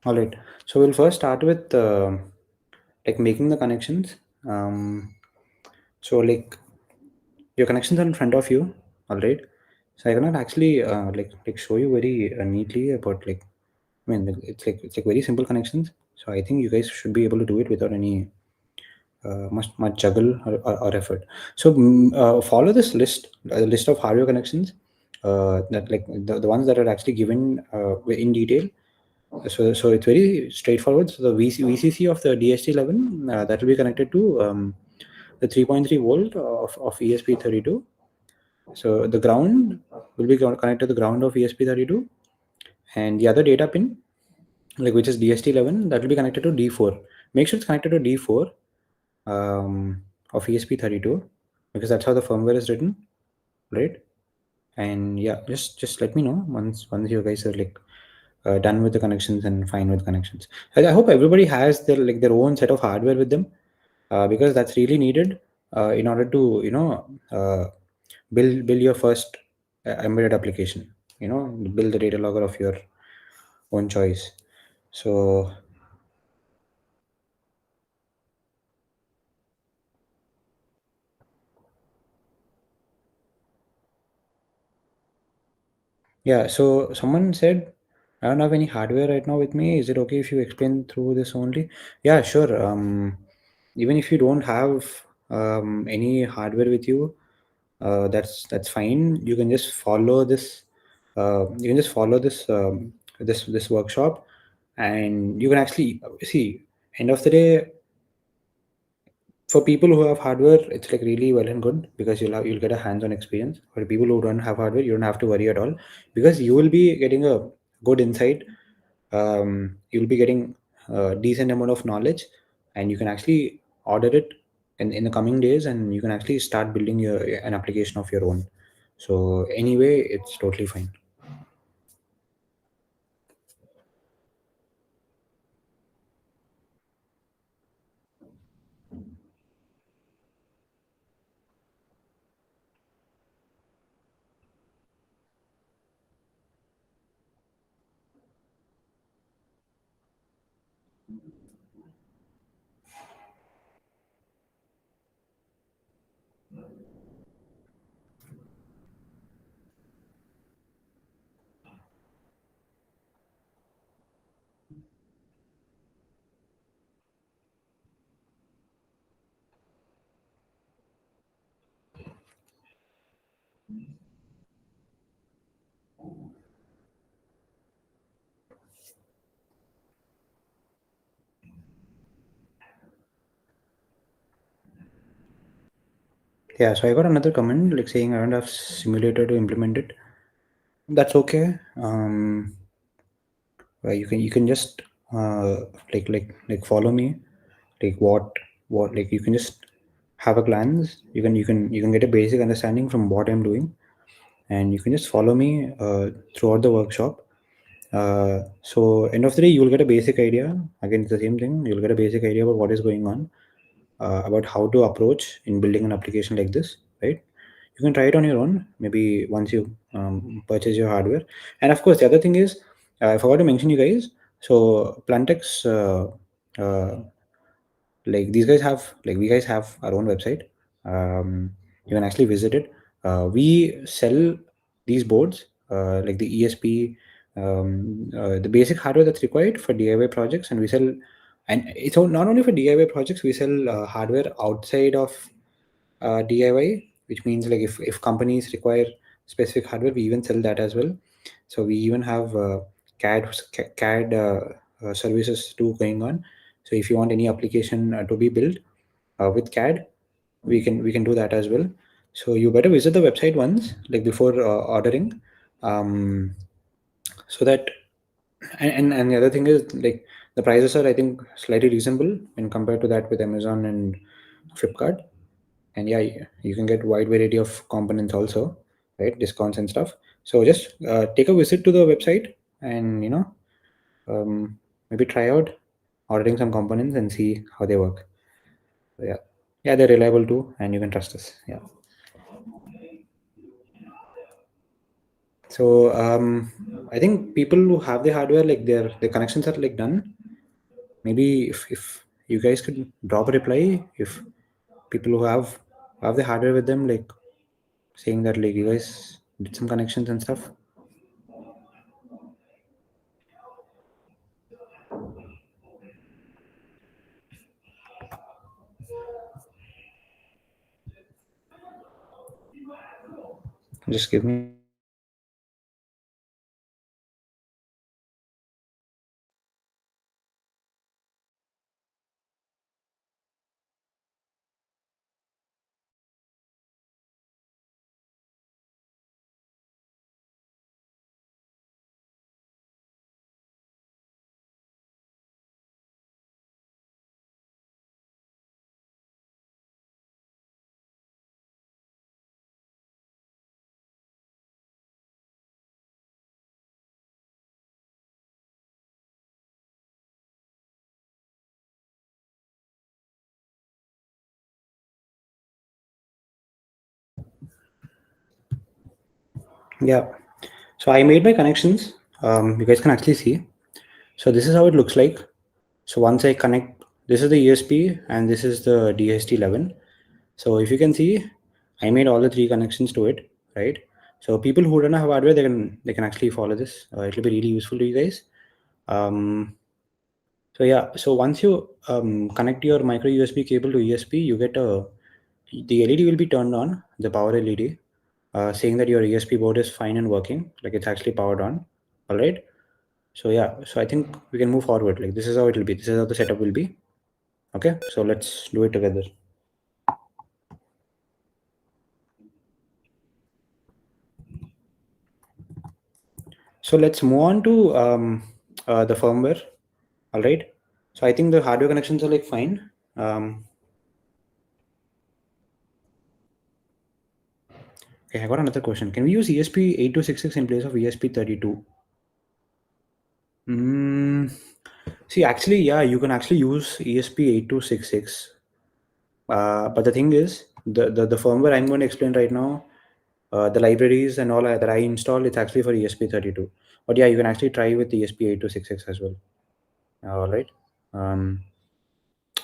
All right. So we'll first start with like making the connections. So like your connections are in front of you. All right. So I cannot actually like show you very neatly about like, I mean it's like very simple connections. So I think you guys should be able to do it without any much juggle or effort. So follow this list, a list of hardware connections, that like the ones that are actually given in detail. So it's very straightforward. So the VCC of the DST11 that will be connected to the 3.3 volt of ESP32. So the ground will be connected to the ground of ESP32, and the other data pin, like which is DST11, that will be connected to D4. Make sure it's connected to D4 of ESP32, because that's how the firmware is written, right? And yeah, just let me know once you guys are like done with the connections and fine with connections. I hope everybody has their own set of hardware with them, because that's really needed in order to build your first embedded application. Build the data logger of your own choice. So yeah, so someone said, I don't have any hardware right now with me. Is it okay if you explain through this only? Yeah, sure. even if you don't have any hardware with you, that's fine. You can just follow this. You can just follow this workshop, and you can actually see. End of the day, for people who have hardware, it's like really well and good because you'll get a hands-on experience. For people who don't have hardware, you don't have to worry at all because you will be getting a good insight. You'll be getting a decent amount of knowledge, and you can actually order it in the coming days, and you can actually start building an application of your own. So anyway, it's totally fine. Yeah, so I got another comment like saying I don't have simulator to implement it. That's okay. You can just like follow me, like what like you can just have a glance. You can get a basic understanding from what I'm doing, and you can just follow me throughout the workshop. So end of the day, you will get a basic idea. Again, it's the same thing. You'll get a basic idea about what is going on, about how to approach in building an application like this, right? You can try it on your own, maybe once you purchase your hardware. And of course, the other thing is, I forgot to mention you guys. So PLUNTX, like these guys have, like we guys have our own website. You can actually visit it. We sell these boards, like the ESP, the basic hardware that's required for DIY projects, and we sell. And it's not only for DIY projects, we sell hardware outside of DIY, which means like if companies require specific hardware, we even sell that as well. So we even have CAD services too going on. So if you want any application to be built with CAD, we can do that as well. So you better visit the website once, like before ordering, um, so that and the other thing is like the prices are I think slightly reasonable when compared to that with Amazon and Flipkart. And yeah, you can get wide variety of components also, right? Discounts and stuff. So just take a visit to the website and maybe try out ordering some components and see how they work. So, yeah, they're reliable too, and you can trust us. Yeah. So I think people who have the hardware, like their connections are like done. Maybe if you guys could drop a reply if people who have the hardware with them, like saying that like you guys did some connections and stuff. Just give me. Yeah. So I made my connections. You guys can actually see. So this is how it looks like. So once I connect, this is the ESP and this is the DST11. So if you can see, I made all the three connections to it, right? So people who don't have hardware, they can actually follow this. It will be really useful to you guys. Um, So yeah, so once you connect your micro USB cable to ESP, you get the LED will be turned on, the power LED, saying that your ESP board is fine and working, like it's actually powered on. All right. So yeah, so I think we can move forward. Like this is how it will be. This is how the setup will be. Okay. So let's do it together. So let's move on to the firmware. All right. So I think the hardware connections are like fine. Okay, I got another question. Can we use ESP8266 in place of ESP32? Mm, see, actually, yeah, you can actually use ESP8266. But the thing is, the firmware I'm going to explain right now, the libraries and all that I installed, it's actually for ESP32. But yeah, you can actually try with ESP8266 as well. All right. Um,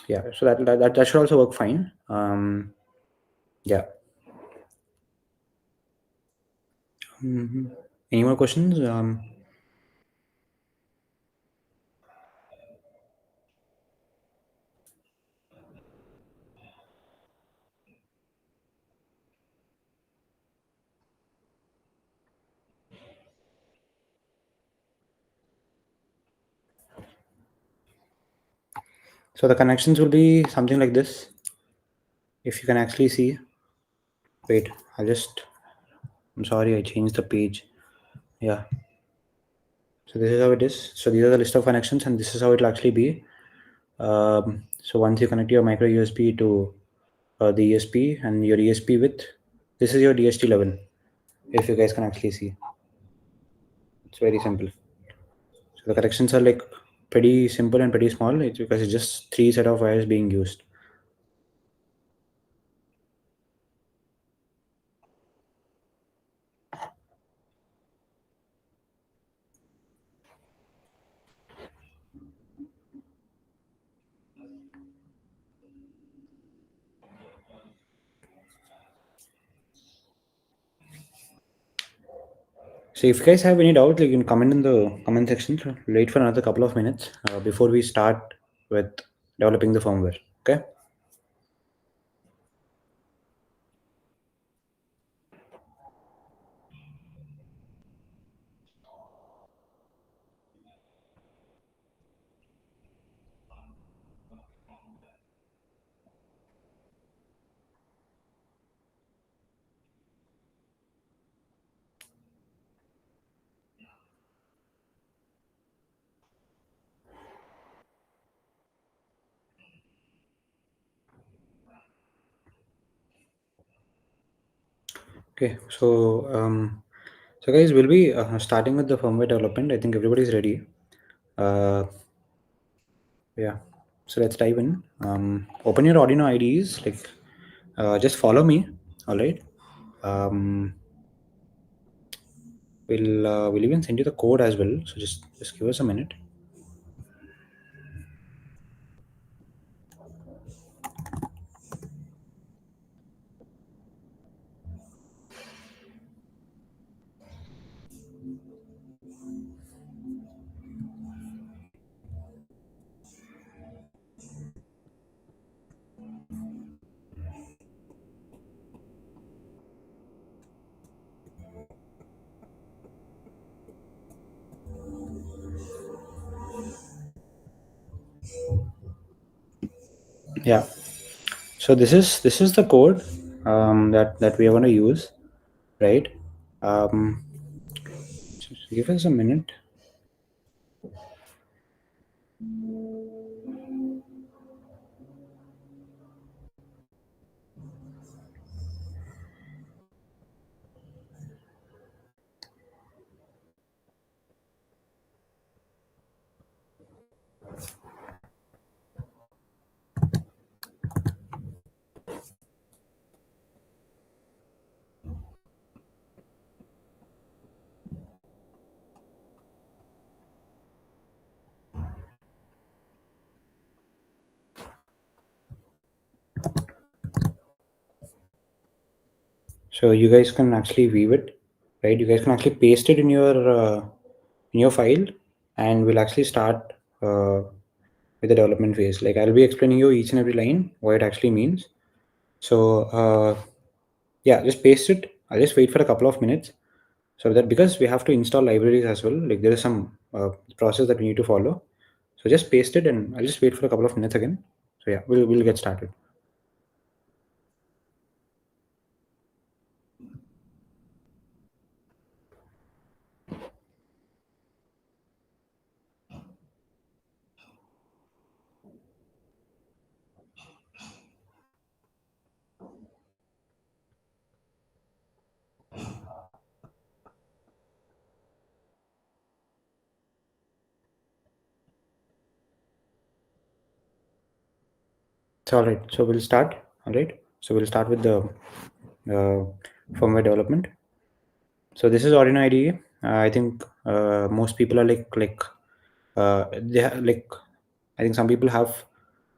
yeah, so that should also work fine. Yeah. Mhm. Any more questions? So the connections will be something like this. If you can actually see, wait, I'm sorry, I changed the page. Yeah. So this is how it is. So these are the list of connections, and this is how it will actually be. So once you connect your micro USB to the ESP and your ESP with, this is your DST11. If you guys can actually see, it's very simple. So the connections are like pretty simple and pretty small. It's because it's just three set of wires being used. So if you guys have any doubt, you can comment in the comment section. So wait for another couple of minutes before we start with developing the firmware. Okay. Okay. So guys, we'll be starting with the firmware development. I think everybody's ready. Uh, yeah. So let's dive in. Open your Arduino IDEs. Like, just follow me. All right. Um, we'll even send you the code as well. So just give us a minute. Yeah. So this is the code that we are going to use, right? Um, just give us a minute. So you guys can actually view it, right? You guys can actually paste it in your file, and we'll actually start. Uh, with the development phase. Like I'll be explaining you each and every line, what it actually means. So yeah, just paste it. I'll just wait for a couple of minutes, so that because we have to install libraries as well, like there is some process that we need to follow. So just paste it and I'll just wait for a couple of minutes again. So yeah, we'll get started. So all right, so we'll start. All right, so we'll start with the firmware development. So this is Arduino IDE. I think most people are they have, like, I think some people have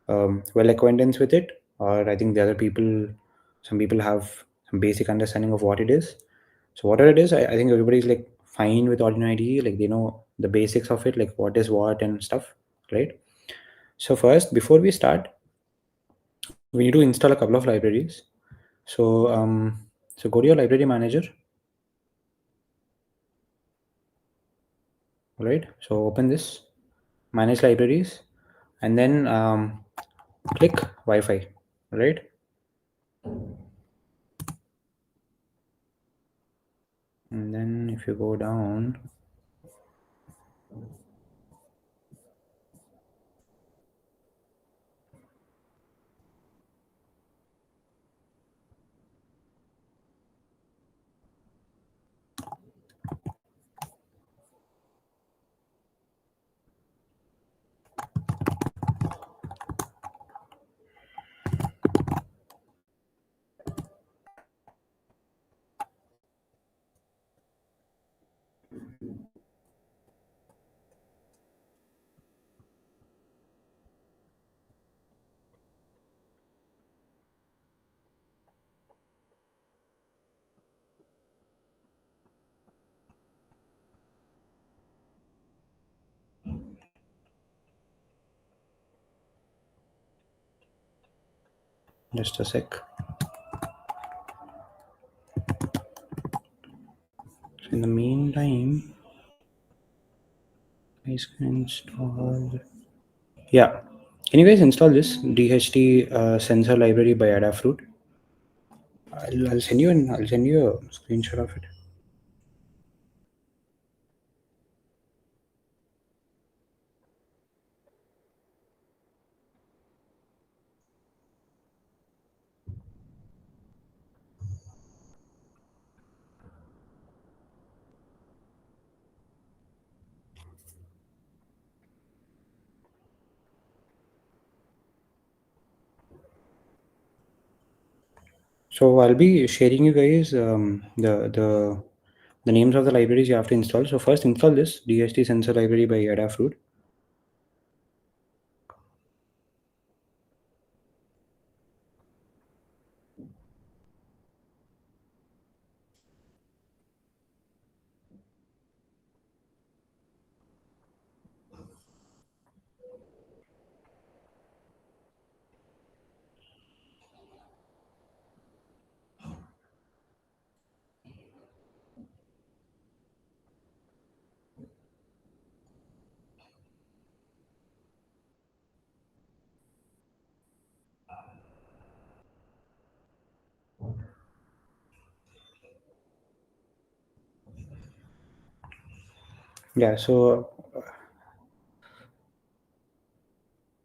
well acquaintance with it, or I think the other people, some people have some basic understanding of what it is. So whatever it is, I think everybody's like fine with Arduino IDE, like they know the basics of it, like what is what and stuff, right? So first, before we start, we need to install a couple of libraries. So so go to your library manager. All right, so open this, manage libraries, and then click Wi-Fi, right? And then if you go down, just a sec. So in the meantime, guys can install. Yeah, can you guys install this DHT sensor library by Adafruit? I'll send you I'll send you a screenshot of it. So I'll be sharing you guys the names of the libraries you have to install. So first install this DHT sensor library by Adafruit. Yeah, so I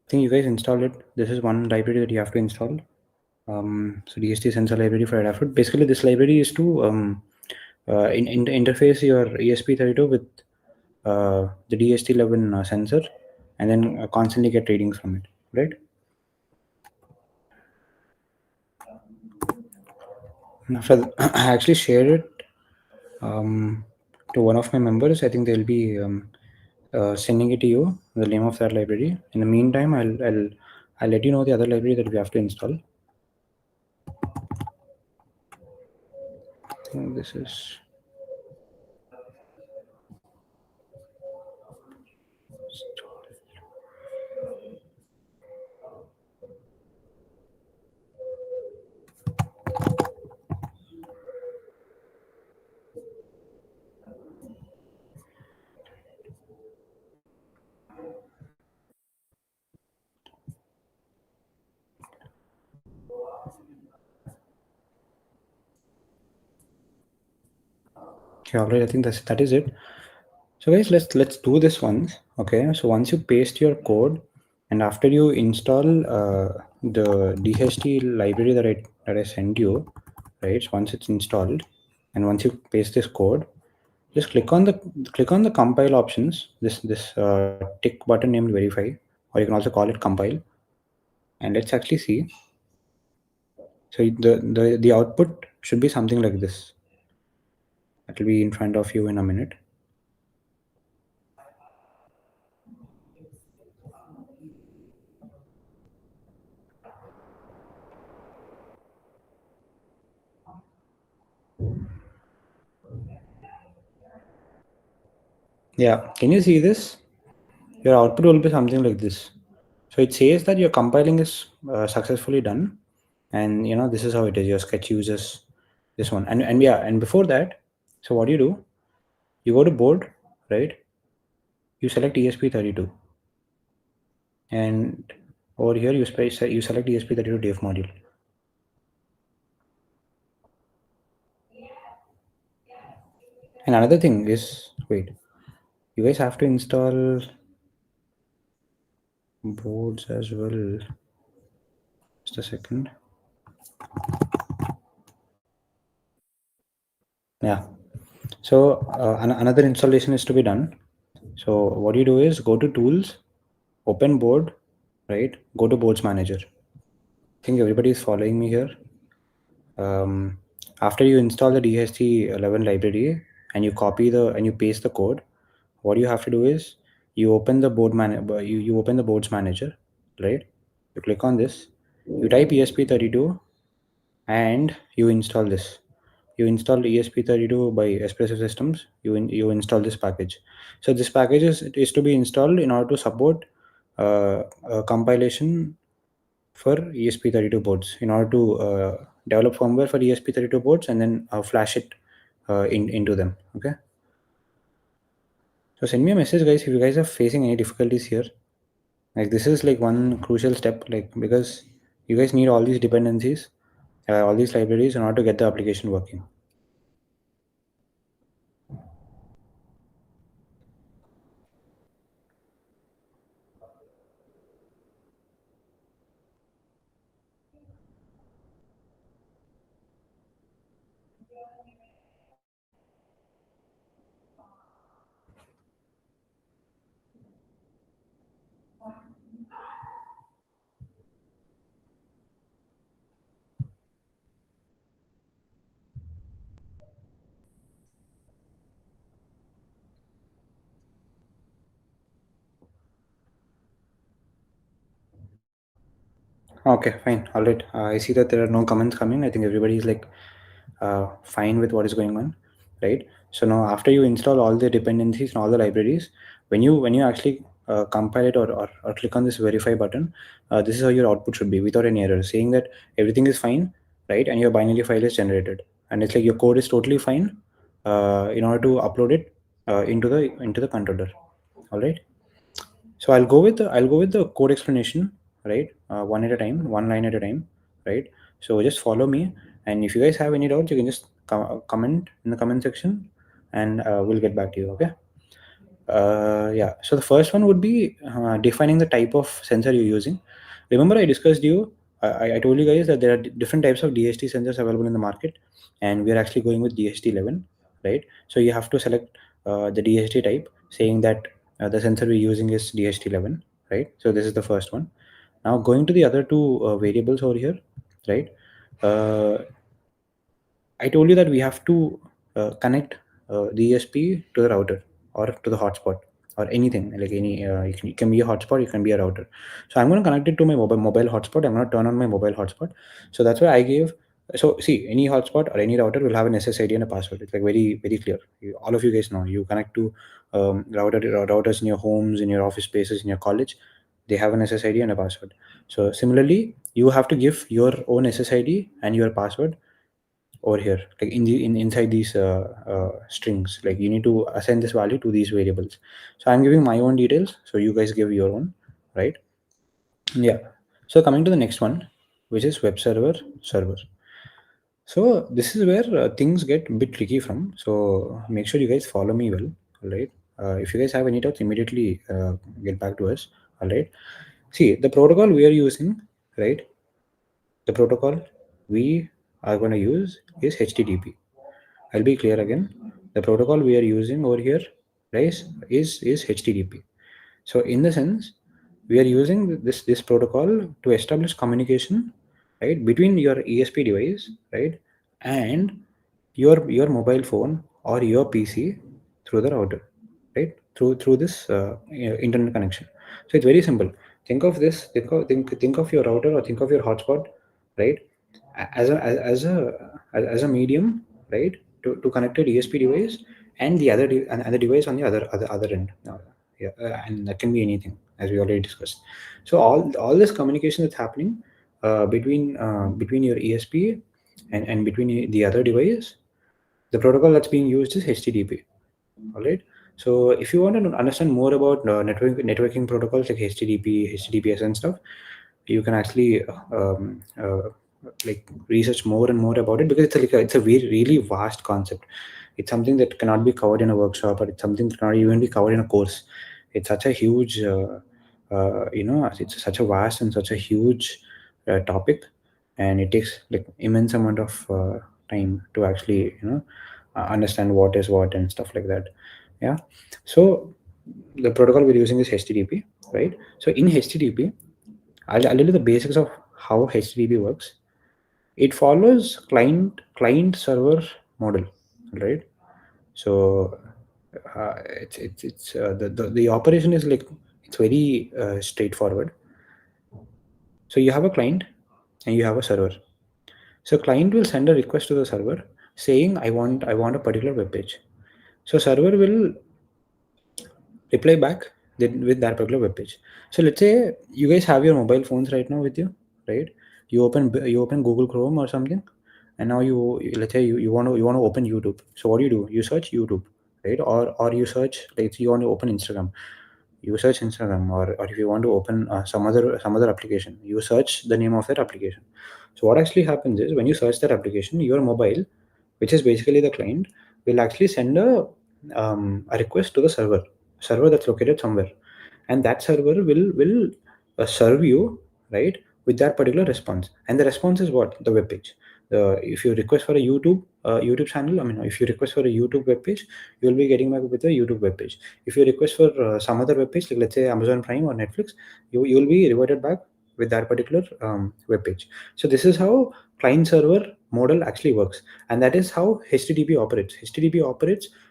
think you guys installed it. This is one library that you have to install. So DHT sensor library for Adafruit. Basically, this library is to interface your ESP32 with the DHT11 sensor, and then constantly get readings from it, right? And after I actually shared it to one of my members. I think they'll be sending it to you, the name of that library. In the meantime, I'll let you know the other library that we have to install. I think this is. Okay, all right. I think that is it. So guys, let's do this once. Okay. So once you paste your code, and after you install the DHT library that I sent you, right? So once it's installed, and once you paste this code, just click on the compile options. This tick button named verify, or you can also call it compile. And let's actually see. So the output should be something like this. That will be in front of you in a minute. Yeah, can you see this? Your output will be something like this. So it says that your compiling is successfully done, and this is how it is. Your sketch uses this one, and yeah, and before that, so what do? You go to board, right? You select ESP32, and over here you select ESP32 DF module. And another thing is, wait, you guys have to install boards as well. Just a second. Yeah. So another installation is to be done. So what you do is go to tools, open board, right? Go to boards manager. I think everybody is following me here. Um, After you install the DHT11 library and you paste the code, what you have to do is you open the you open the boards manager, right? You click on this, you type ESP32, and you install this. You install ESP32 by Espresso Systems. You install this package. So this package is to be installed in order to support compilation for ESP32 boards, in order to develop firmware for ESP32 boards and then flash it into them. Okay. So send me a message, guys, if you guys are facing any difficulties here. Like this is like one crucial step, like because you guys need all these dependencies, all these libraries in order to get the application working. Okay, fine. All right. I see that there are no comments coming. I think everybody is like fine with what is going on, right? So now after you install all the dependencies and all the libraries, when you actually compile it, or click on this verify button, this is how your output should be without any error, saying that everything is fine, right? And your binary file is generated, and it's like your code is totally fine in order to upload it into the controller. All right. So I'll go with the code explanation, right? One at a time, one line at a time, right? So just follow me, and if you guys have any doubts, you can just comment in the comment section, and we'll get back to you. Okay. Yeah. So the first one would be defining the type of sensor you're using. Remember, I discussed you. I told you guys that there are different types of DHT sensors available in the market, and we are actually going with DHT11, right? So you have to select the DHT type, saying that the sensor we're using is DHT11, right? So this is the first one. Now going to the other two variables over here, right? Uh, I told you that we have to connect the ESP to the router or to the hotspot or anything like any. It can be a hotspot, it can be a router. So I'm going to connect it to my mobile hotspot. I'm going to turn on my mobile hotspot. So that's why I gave. So see, any hotspot or any router will have an SSID and a password. It's like very clear. All of you guys know. You connect to routers in your homes, in your office spaces, in your college. They have an SSID and a password. So similarly, you have to give your own SSID and your password over here, like inside these strings. Like you need to assign this value to these variables. So I'm giving my own details, so you guys give your own, right? Yeah. So coming to the next one, which is web server. So this is where things get a bit tricky from. So make sure you guys follow me well. All right. If you guys have any doubts, immediately get back to us. All right. See, the protocol we are using, right? The protocol we are going to use is HTTP. I'll be clear again. The protocol we are using over here, guys, is HTTP. So in the sense, we are using this protocol to establish communication, right, between your ESP device, right, and your mobile phone or your PC through the router, right, through this internet connection. So it's very simple. Think of this. Think of your router or think of your hotspot, right, as a medium, right, to connect a ESP device and and the device on the other end. Yeah, and that can be anything, as we already discussed. So all this communication that's happening between your ESP and between the other device, the protocol that's being used is HTTP. All right. So if you want to understand more about networking protocols like HTTP, HTTPS, and stuff, you can actually like research more and more about it, because it's a very really vast concept. It's something that cannot be covered in a workshop, or it's something that cannot even be covered in a course. It's such a huge it's such a vast and such a huge topic, and it takes like immense amount of time to actually understand what is what and stuff like that. Yeah. So the protocol we're using is HTTP, right? So in HTTP, I'll tell you the basics of how HTTP works. It follows client server model, right? So the operation is like, it's very straightforward. So you have a client and you have a server. So client will send a request to the server saying, I want a particular web page. So server will reply back with that particular web page. So let's say you guys have your mobile phones right now with you, right? You open Google Chrome or something, and now let's say you want to open YouTube. So what do? You search YouTube, right? Or you search, like, you want to open Instagram. You search Instagram, or if you want to open some other application, you search the name of that application. So what actually happens is, when you search that application, your mobile, which is basically the client, will actually send a request to the server that's located somewhere, and that server will serve you, right, with that particular response. And the response is what? The web page. If you request for a YouTube channel, I mean, if you request for a YouTube web page, you will be getting back with a YouTube web page. If you request for some other web page, like let's say Amazon Prime or Netflix, you will be reverted back with that particular web page. So this is how client server model actually works, and that is how HTTP operates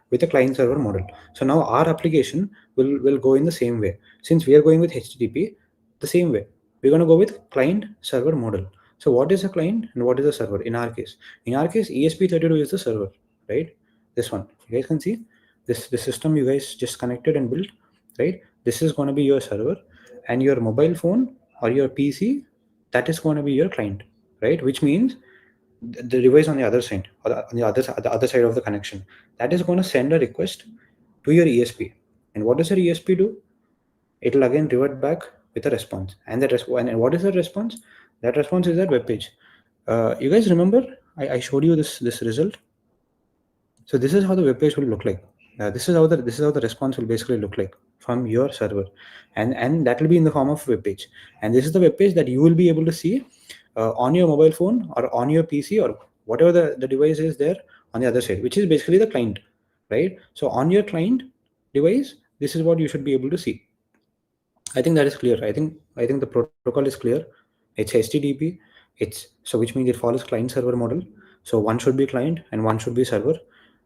with a client server model. So now our application will go in the same way. Since we are going with HTTP, the same way we're going to go with client server model. So what is a client and what is a server? In our case ESP32 is the server, right? This one, you guys can see this system you guys just connected and built, right? This is going to be your server, and your mobile phone or your PC, that is going to be your client, right? Which means the device on the other side, or the other side of the connection, that is going to send a request to your ESP. And what does your ESP do? It will again revert back with a response. And what is the response? That response is that web page. You guys remember I showed you this result. So this is how the web page will look like. This is how the response will basically look like from your server, and that will be in the form of web page. And this is the web page that you will be able to see on your mobile phone or on your PC or whatever the device is there on the other side, which is basically the client, right? So on your client device, this is what you should be able to see. I think that is clear. I think the protocol is clear. It's HTTP. So which means it follows client server model. So one should be client and one should be server.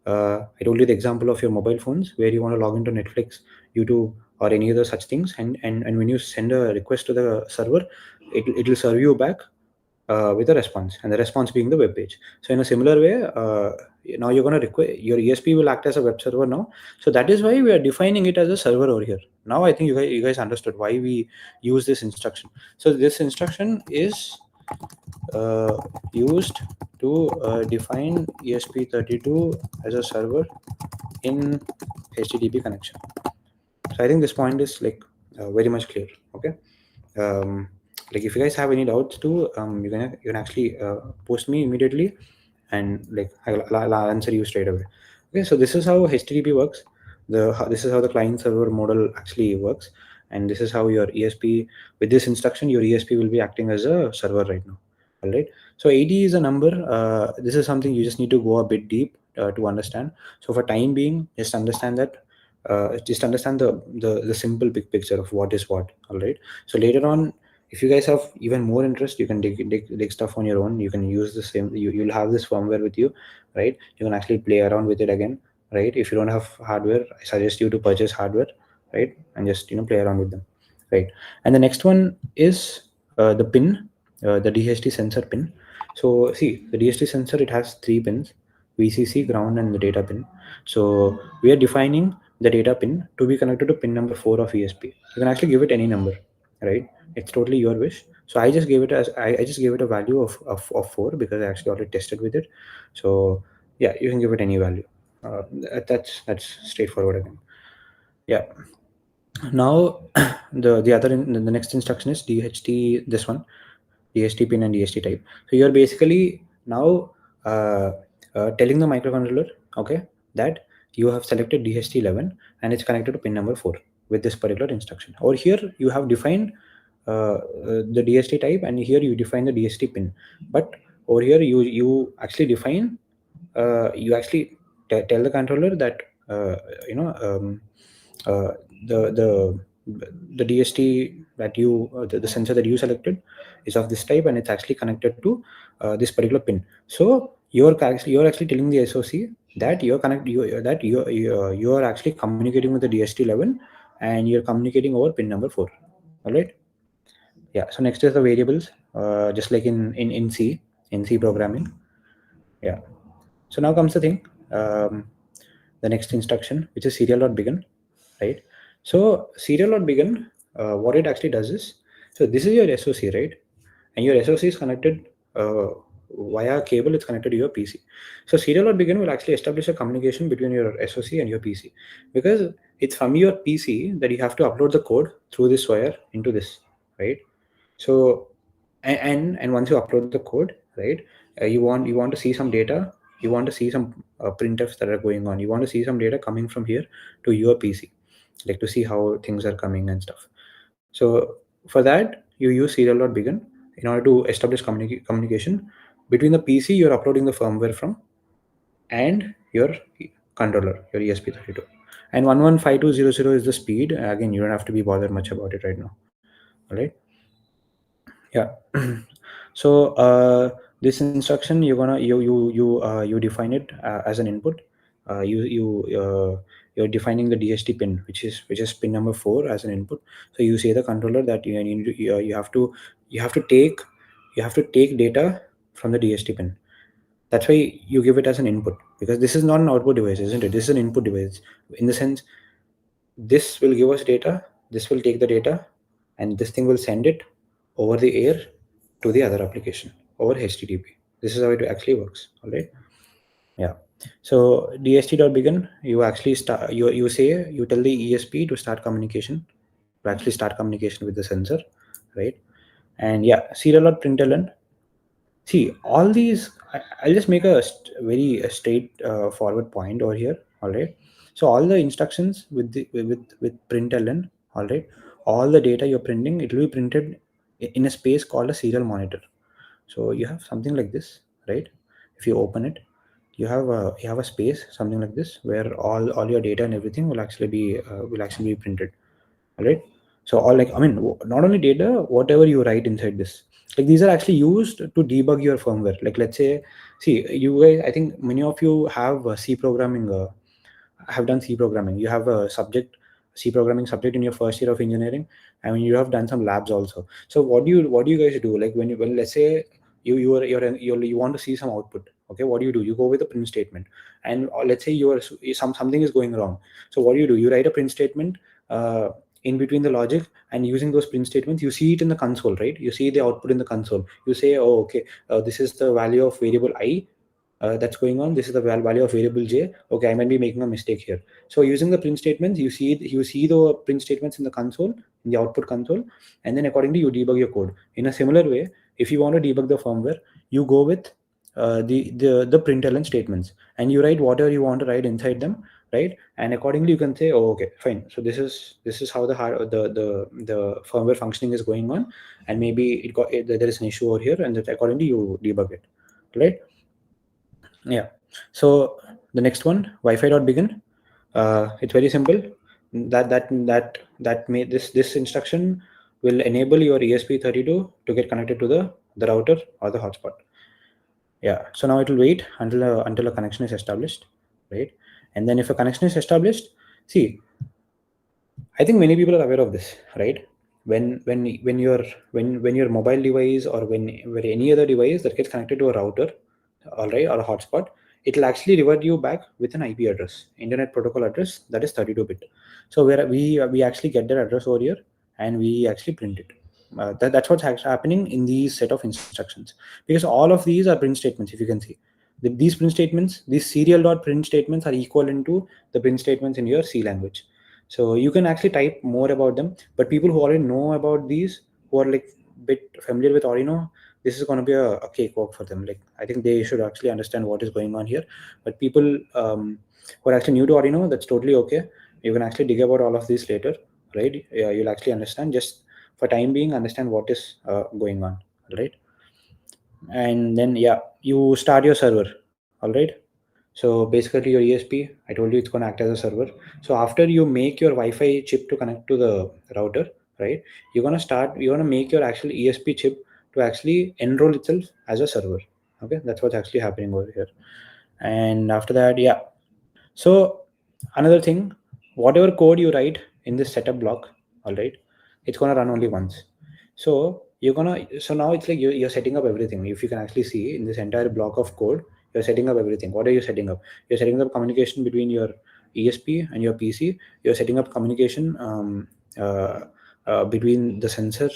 I told you the example of your mobile phones where you want to log into Netflix, YouTube, or any other such things, and when you send a request to the server, it will serve you back with a response, and the response being the web page. So in a similar way, now you're going to request your ESP will act as a web server now. So that is why we are defining it as a server over here. Now I think you guys understood why we use this instruction. So this instruction is uh, used to define ESP32 as a server in HTTP connection. So I think this point is like very much clear. Okay. um, like if you guys have any doubts too, you can actually post me immediately, and like I'll answer you straight away. Okay, so this is how HTTP works. This is how the client server model actually works, and this is how your ESP, with this instruction, your ESP will be acting as a server right now. All right. So 80 is a number. This is something you just need to go a bit deep to understand. So for time being, just understand the simple big picture of what is what. All right. So later on, if you guys have even more interest, you can dig stuff on your own. You can use the same, you'll have this firmware with you, right? You can actually play around with it again, right? If you don't have hardware, I suggest you to purchase hardware, right? And just play around with them, right? And the next one is the pin, the DHT sensor pin. So see, the DHT sensor, it has three pins: VCC, ground, and the data pin. So we are defining the data pin to be connected to pin number 4 of ESP. You can actually give it any number, right? It's totally your wish. So I just gave it as I just gave it a value of 4 because I actually already tested with it. So yeah, you can give it any value. That's straightforward again. Yeah. Now the next instruction is DHT, this one, DHT pin and DHT type. So you're basically now uh, telling the microcontroller, okay, that you have selected DHT11 and it's connected to pin number 4 with this particular instruction. Over here you have defined the DHT type, and here you define the DHT pin. But over here you actually define, you actually tell the controller that uh, you know um, uh, the the the DST that the sensor that you selected is of this type, and it's actually connected to this particular pin. So you're actually telling the SOC that you are actually communicating with the DST11, and you're communicating over pin number 4. All right. Yeah. So next is the variables, just like in C programming. Yeah. So now comes the thing, the next instruction, which is serial.begin, right? So serial.begin, what it actually does is, so this is your SOC, right? And your SOC is connected via cable. It's connected to your PC. So serial.begin will actually establish a communication between your SOC and your PC, because it's from your PC that you have to upload the code through this wire into this, right? So and once you upload the code, right, you want to see some data, you want to see some printfs that are going on, you want to see some data coming from here to your PC, like to see how things are coming and stuff. So for that you use serial.begin in order to establish communication between the PC you're uploading the firmware from and your controller, your ESP32. And 115200 is the speed. Again, you don't have to be bothered much about it right now. All right. Yeah. So this instruction, you're gonna you define it as an input. You're defining the DHT pin, which is pin number 4 as an input. So you say the controller that you have to take data from the DHT pin. That's why you give it as an input, because this is not an output device, isn't it? This is an input device, in the sense this will give us data, this will take the data, and this thing will send it over the air to the other application over HTTP. This is how it actually works. All right. Yeah. So dst.begin, you actually start, you tell the ESP to start communication, to actually start communication with the sensor, right? And yeah, serial.println. See, all these, I'll just make a very straight forward point over here. All right. So all the instructions with println, all right, all the data you're printing, it will be printed in a space called a serial monitor. So you have something like this, right? If you open it, you have a space, something like this, where all your data and everything will actually be printed. All right. So all, like, I mean, not only data, whatever you write inside this, like these are actually used to debug your firmware. Like, let's say, see, you guys, I think many of you have C programming, have done C programming. You have a subject, C programming subject in your first year of engineering. I mean, you have done some labs also. So what do you guys do? Like when let's say you want to see some output. Okay, what do? You go with a print statement, and let's say something is going wrong. So what do? You write a print statement in between the logic, and using those print statements, you see it in the console, right? You see the output in the console. You say, oh, okay, this is the value of variable I that's going on. This is the value of variable j. Okay, I might be making a mistake here. So using the print statements, you see the print statements in the console, in the output console, and then accordingly you debug your code. In a similar way, if you want to debug the firmware, you go with the println statements, and you write whatever you want to write inside them, right? And accordingly you can say, oh, okay, fine, so this is how the firmware functioning is going on, and maybe there is an issue over here, and that accordingly you debug it, right? Yeah. So the next one, wi-fi.begin. It's very simple. That made this instruction will enable your ESP32 to get connected to the router or the hotspot. Yeah. So now it will wait until a connection is established, right? And then if a connection is established, see, I think many people are aware of this, right? When your mobile device, or when any other device that gets connected to a router, all right, or a hotspot, it will actually revert you back with an IP address, Internet Protocol address, that is 32-bit. So where we actually get that address over here, and we actually print it. That's what's happening in these set of instructions, because all of these are print statements. If you can see, these print statements, these serial dot print statements are equivalent to the print statements in your C language. So you can actually type more about them, but people who already know about these, who are like bit familiar with Arduino, this is going to be a cakewalk for them. Like, I think they should actually understand what is going on here. But people who are actually new to Arduino, that's totally okay. You can actually dig about all of this later, right? Yeah, you'll actually understand. Just for time being, understand what is going on, right? And then yeah, you start your server, all right? So basically your ESP, I told you it's going to act as a server. So after you make your Wi-Fi chip to connect to the router, right, you're going to make your actual ESP chip to actually enroll itself as a server. Okay, that's what's actually happening over here. And after that, yeah, so another thing, whatever code you write in this setup block, all right, it's gonna run only once. So so now it's like you're setting up everything. If you can actually see in this entire block of code, you're setting up everything. What are you setting up? You're setting up communication between your ESP and your PC. You're setting up communication between the sensor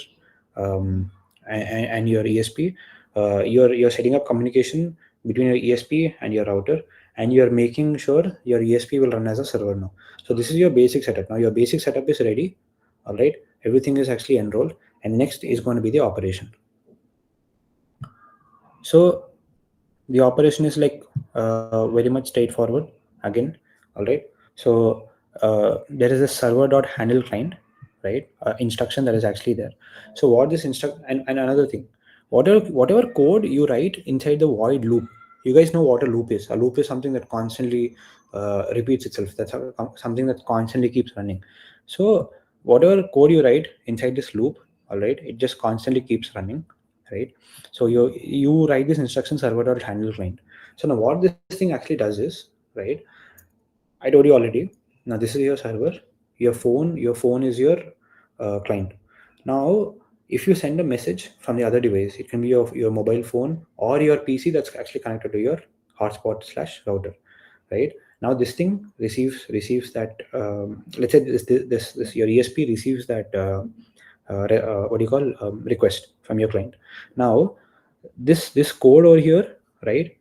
and your ESP. You're setting up communication between your ESP and your router, and you're making sure your ESP will run as a server now. So this is your basic setup. Now your basic setup is ready. All right. Everything is actually enrolled, and next is going to be the operation. So the operation is like very much straightforward again. All right. So there is a server.handle client, right? Instruction that is actually there. So what this and another thing, whatever code you write inside the void loop, you guys know what a loop is. A loop is something that constantly repeats itself. That's something that constantly keeps running. So whatever code you write inside this loop, all right, it just constantly keeps running, right? So you write this instruction server.handle client. So now what this thing actually does is, right, I told you already. Now this is your server. Your phone is your client. Now, if you send a message from the other device, it can be your mobile phone or your PC that's actually connected to your hotspot/router, right? Now this thing receives that. Let's say this your ESP receives that. What do you call request from your client. Now this code over here, right?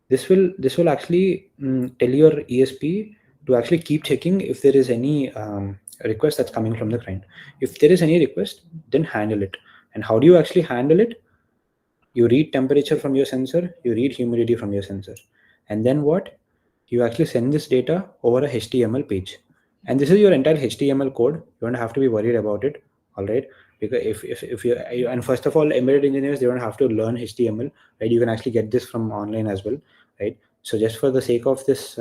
This will actually tell your ESP to actually keep checking if there is any request that's coming from the client. If there is any request, then handle it. And how do you actually handle it? You read temperature from your sensor, you read humidity from your sensor, and then what? You actually send this data over a HTML page. And this is your entire HTML code. You don't have to be worried about it, all right? Because if you and first of all, embedded engineers, they don't have to learn HTML, right? You can actually get this from online as well, right? So just for the sake of this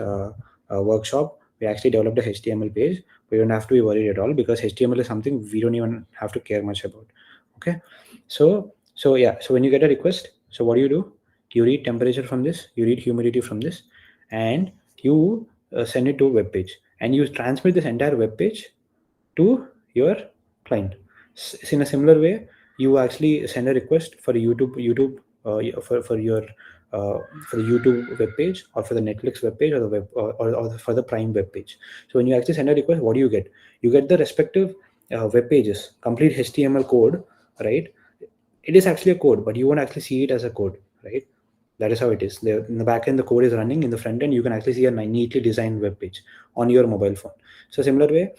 workshop, we actually developed a HTML page. We don't have to be worried at all, because HTML is something we don't even have to care much about. Okay, so yeah, so when you get a request, so what do? You read temperature from this, you read humidity from this, and you send it to a web page, and you transmit this entire web page to your client. In a similar way, you actually send a request for a YouTube for your uh, for the YouTube web page, or for the Netflix web page, or the web or for the Prime web page. So when you actually send a request, what do you get? You get the respective web pages, complete HTML code, right? It is actually a code, but you won't actually see it as a code, right? That is how it is. In the back end, the code is running. In the front end, you can actually see a neatly designed web page on your mobile phone. So similar way,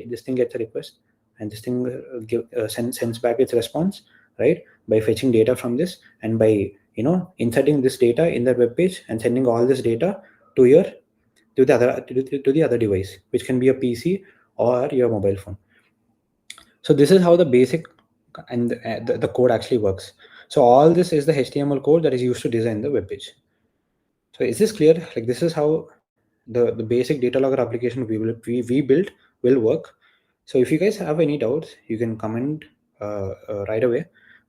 this thing gets a request, and this thing sends back its response, right? By fetching data from this, and by inserting this data in the web page and sending all this data to your to the other device, which can be a PC or your mobile phone. So this is how the basic and the code actually works. So all this is the HTML code that is used to design the web page. So is this clear? Like, this is how the basic data logger application we built will work. So if you guys have any doubts, you can comment right away,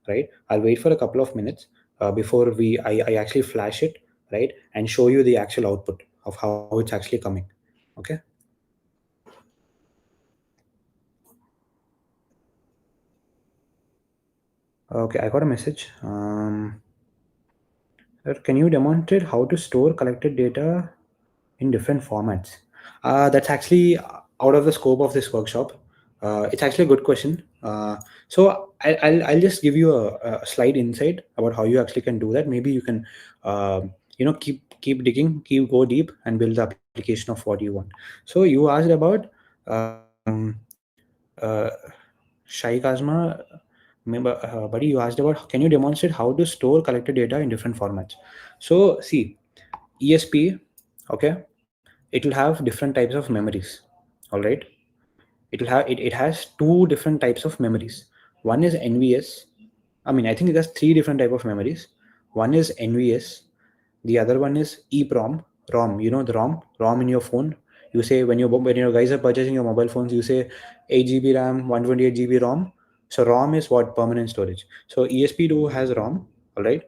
right? I'll wait for a couple of minutes before I actually flash it, right, and show you the actual output of how it's actually coming. Okay. Okay, I got a message. Sir, can you demonstrate how to store collected data in different formats? That's actually out of the scope of this workshop. It's actually a good question. So I'll just give you a slight insight about how you actually can do that. Maybe you can, keep digging, keep go deep, and build the application of what you want. So you asked about um, uh, Shai Kazma, remember, buddy, you asked about can you demonstrate how to store collected data in different formats? So see, ESP, okay, it will have different types of memories. All right, it has two different types of memories. One is NVS. I mean, I think it has three different type of memories. One is NVS, the other one is EEPROM, ROM. You know the ROM in your phone. You say when your guys are purchasing your mobile phones, you say 8 GB RAM, 128 GB ROM. So ROM is what? Permanent storage. So ESP2 has ROM. All right.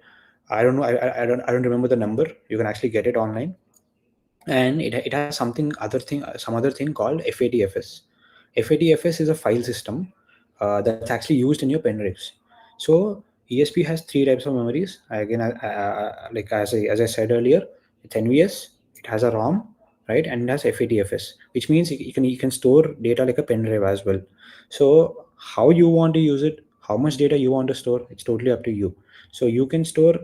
I don't know. I don't remember the number. You can actually get it online, and it has some other thing called FATFS. FATFS is a file system that's actually used in your pen drives. So ESP has three types of memories. Again, like as I said earlier, it's NVS, it has a ROM, right, and it has FATFS, which means you can store data like a pen drive as well. So how you want to use it, how much data you want to store, it's totally up to you. So you can store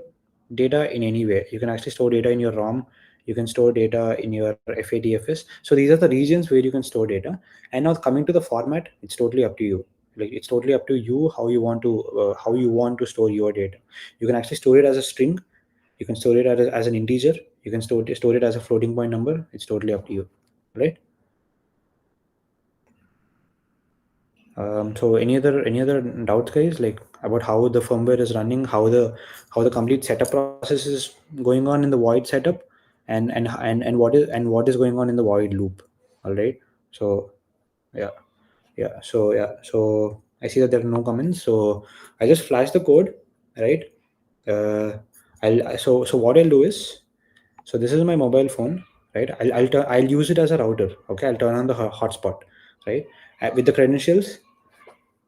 data in any way. You can actually store data in your ROM, you can store data in your FATFS. So these are the regions where you can store data. And now coming to the format, it's totally up to you. Like, it's totally up to you how you want to store your data. You can actually store it as a string, you can store it as an integer, you can store it as a floating point number. It's totally up to you, right? So any other doubts, guys, like about how the firmware is running, how the complete setup process is going on in the void setup, and what is going on in the void loop. All right. So yeah, so I see that there are no comments. So I just flash the code, right? Uh, so what I'll do is, so this is my mobile phone, right? I'll use it as a router. Okay, I'll turn on the hotspot, right? With the credentials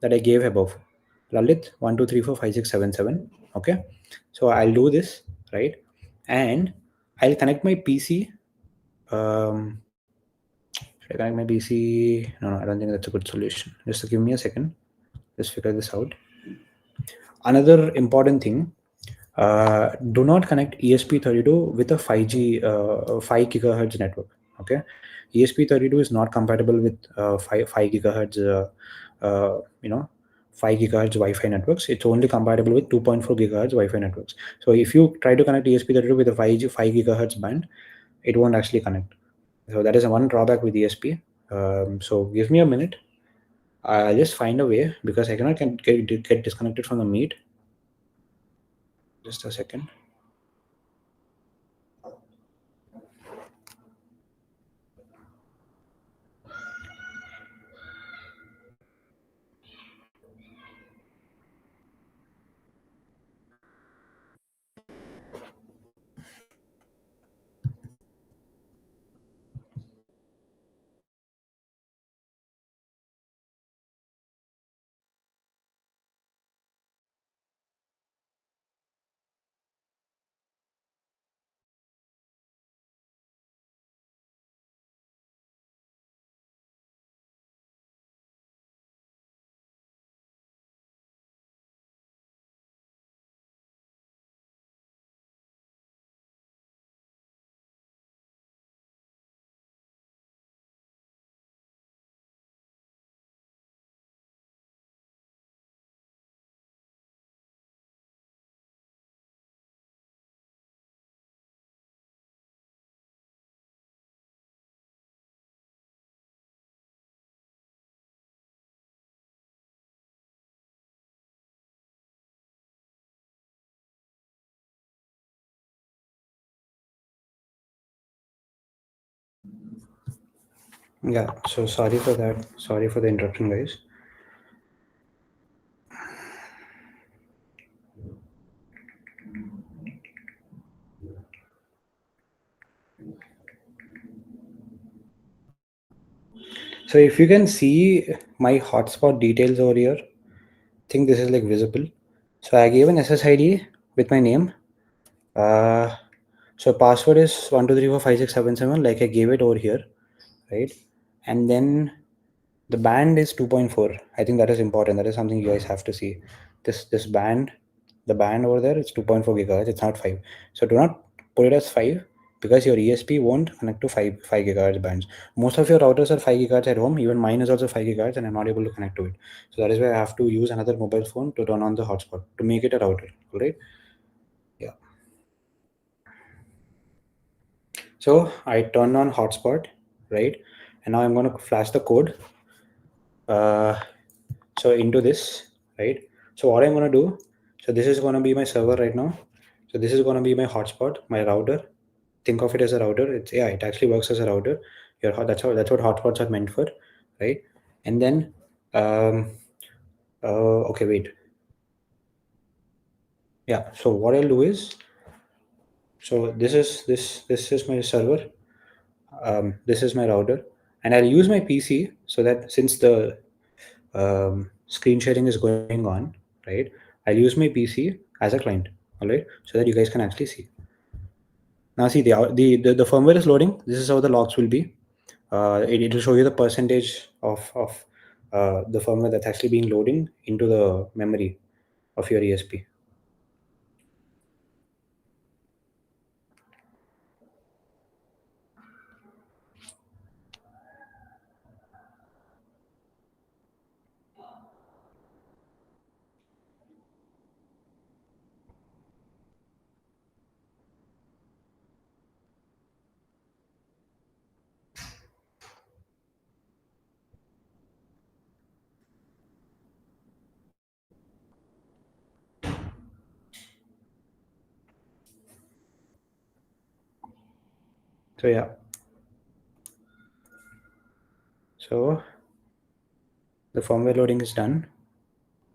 that I gave above. Lalit 1 2 3 4 5 6 7 7. Okay, so I'll do this, right, and I'll connect my PC. Um, should I connect my PC? No, I don't think that's a good solution. Just give me a second. Let's figure this out. Another important thing, do not connect ESP32 with a 5G 5 gigahertz network. Okay, ESP32 is not compatible with 5 gigahertz you know 5 gigahertz Wi-Fi networks. It's only compatible with 2.4 gigahertz Wi-Fi networks. So if you try to connect ESP32 with a 5 gigahertz band, it won't actually connect. So that is one drawback with ESP. So give me a minute. I'll just find a way because I cannot get disconnected from the meet. Just a second. Yeah, so sorry for that. Sorry for the interruption, guys. So if you can see my hotspot details over here, I think this is like visible. So I gave an SSID with my name. Uh, so password is 12345677, like I gave it over here, right? And then the band is 2.4. I think that is important. That is something you guys have to see. This band, the band over there, it's 2.4 gigahertz. It's not 5. So do not put it as 5, because your ESP won't connect to 5 gigahertz bands. Most of your routers are 5 gigahertz at home. Even mine is also 5 gigahertz, and I'm not able to connect to it. So that is why I have to use another mobile phone to turn on the hotspot to make it a router. All right. Yeah. So I turned on hotspot, right? And now I'm going to flash the code. Uh, so into this, right? So what I'm going to do, so this is going to be my server right now. So this is going to be my hotspot, my router. Think of it as a router. It's, yeah, it actually works as a router. That's what hotspots are meant for, right? And then um okay, wait. Yeah, so what I'll do is, so this is my server. This is my router, and I'll use my PC, so that since the screen sharing is going on, right? I'll use my PC as a client, all right, so that you guys can actually see. Now see, the firmware is loading. This is how the logs will be. It will show you the percentage of the firmware that's actually being loading into the memory of your ESP. So yeah, so the firmware loading is done.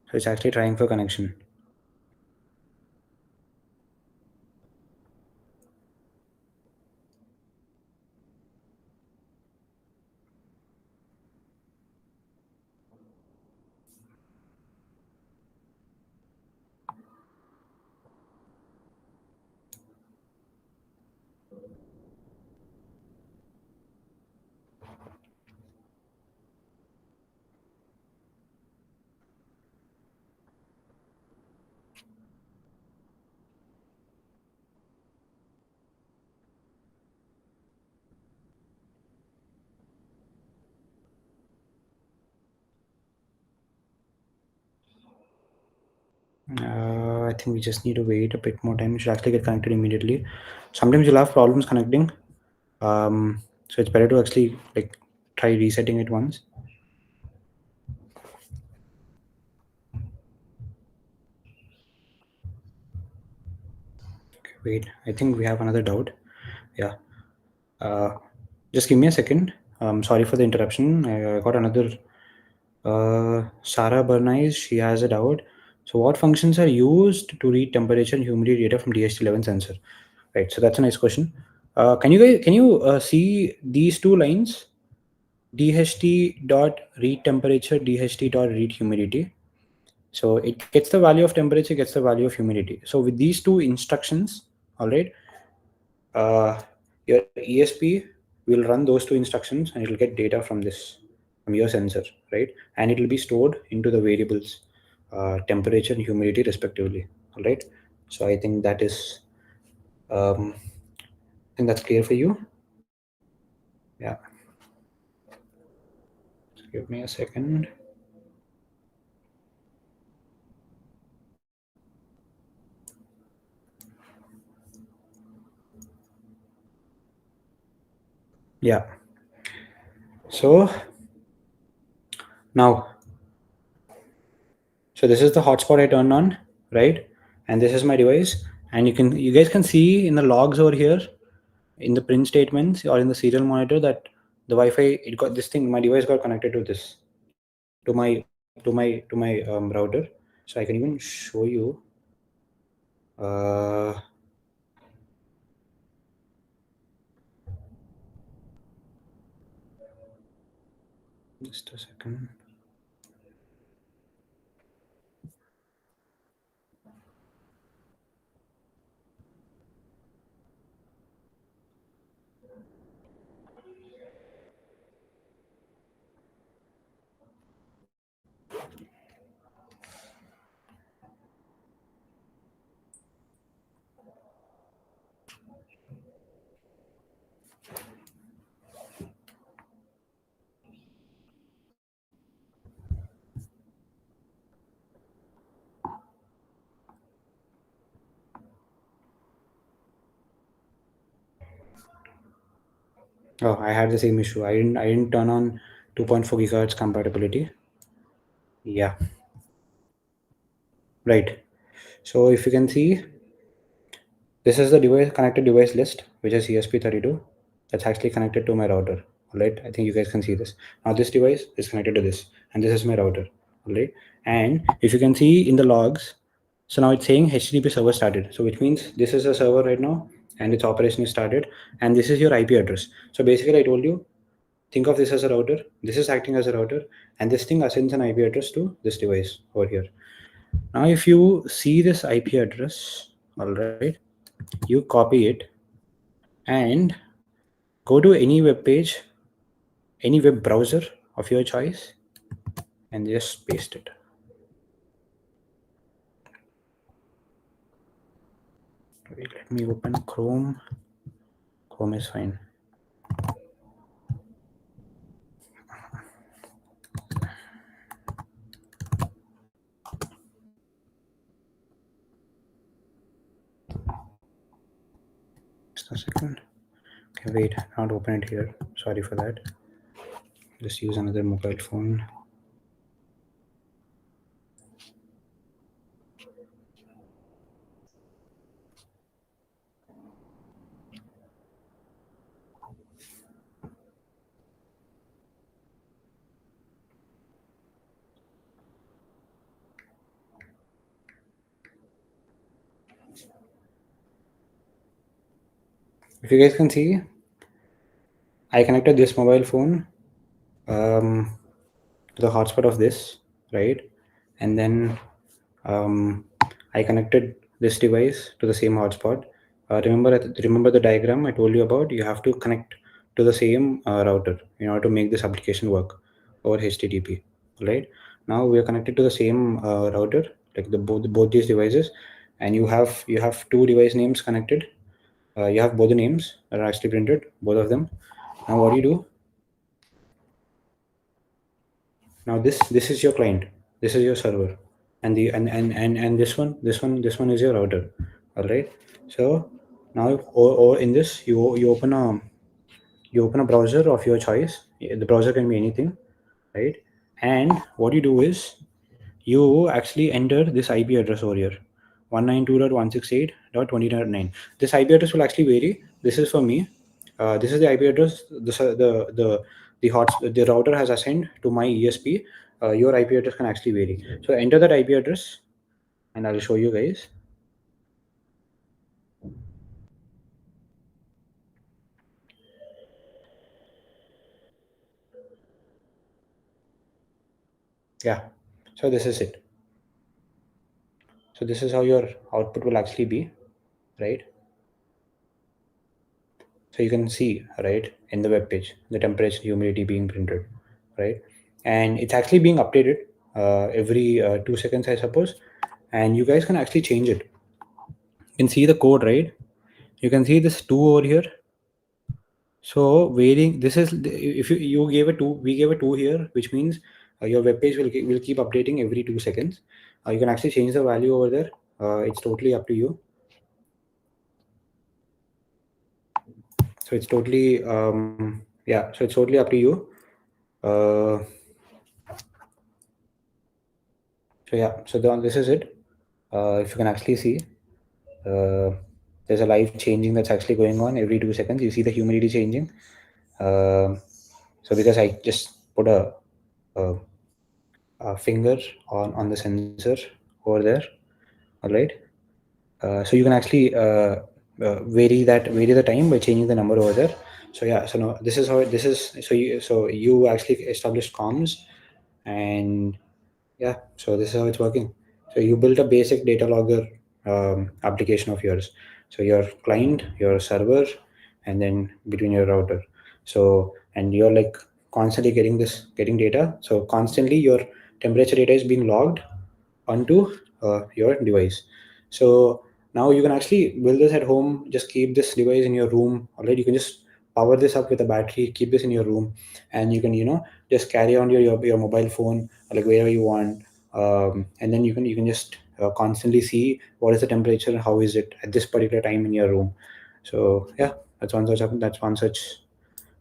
So it's actually trying for connection. I think we just need to wait a bit more time. It should actually get connected immediately. Sometimes you'll have problems connecting. So it's better to actually like try resetting it once. Okay, wait, I think we have another doubt. Yeah. Just give me a second. Sorry for the interruption. I got another. Sarah Bernays, she has a doubt. So, what functions are used to read temperature and humidity data from DHT11 sensor? Right. So that's a nice question. Can you see these two lines? DHT dot read temperature, DHT dot read humidity. So it gets the value of temperature, gets the value of humidity. So with these two instructions, all right, your ESP will run those two instructions and it'll get data from this, from your sensor, right? And it will be stored into the variables, temperature and humidity respectively, all right? So I think that is, I think that's clear for you. Yeah. Just give me a second. Yeah. So now, so this is the hotspot I turned on, right? And this is my device. And you guys can see in the logs over here, in the print statements or in the serial monitor, that the Wi-Fi, it got this thing, my device got connected to this, to my router. So I can even show you. uh, just a second. Oh, I had the same issue. I didn't turn on 2.4 gigahertz compatibility. Yeah, right. So if you can see, this is the device connected device list, which is ESP32. That's actually connected to my router. All right, I think you guys can see this. Now this device is connected to this, and this is my router. All right, and if you can see in the logs, so now it's saying HTTP server started. So which means this is a server right now, and its operation is started, and this is your IP address. So basically, I told you, think of this as a router. This is acting as a router, and this thing assigns an IP address to this device over here. Now, if you see this IP address, all right, you copy it and go to any web page, any web browser of your choice, and just paste it. Wait, let me open Chrome. Chrome is fine. Just a second. Okay, wait, not open it here. Sorry for that. Just use another mobile phone. If you guys can see, I connected this mobile phone to the hotspot of this, right? And then I connected this device to the same hotspot. Remember the diagram I told you about? You have to connect to the same router in order to make this application work over HTTP, right? Now we are connected to the same router, like both these devices, and you have two device names connected. You have both the names that are actually printed, both of them. Now what do you do? Now this is your client, this is your server, and the and this one is your router. All right. So now, or in this, you open a browser of your choice. The browser can be anything, right? And what you do is you actually enter this IP address over here, 192.168.20.9. This IP address will actually vary. This is for me. This is the IP address the router has assigned to my ESP. Your IP address can actually vary. So enter that IP address, and I'll show you guys. Yeah. So this is it. So this is how your output will actually be, right? So you can see, right, in the web page, the temperature, humidity being printed, right? And it's actually being updated every 2 seconds, I suppose. And you guys can actually change it. You can see the code, right? You can see this two over here. So varying, this is if you gave a two, we gave a two here, which means your web page will keep updating every 2 seconds. You can actually change the value over there. It's totally up to you. So it's totally yeah. So it's totally up to you. Uh, so yeah. So this is it. If you can actually see, uh, there's a live changing that's actually going on every 2 seconds. You see the humidity changing. Uh, So because I just put a, a finger on the sensor over there, all right. So you can actually vary the time by changing the number over there. So yeah, so now this is how this is. So you actually established comms, and yeah, so this is how it's working. So you built a basic data logger application of yours. So your client, your server, and then between your router. So and you're like constantly getting data. So constantly your temperature data is being logged onto your device. So now you can actually build this at home. Just keep this device in your room. Alright, you can just power this up with a battery. Keep this in your room, and you can just carry on your mobile phone like wherever you want. And then you can just constantly see what is the temperature and how is it at this particular time in your room. So yeah, that's one such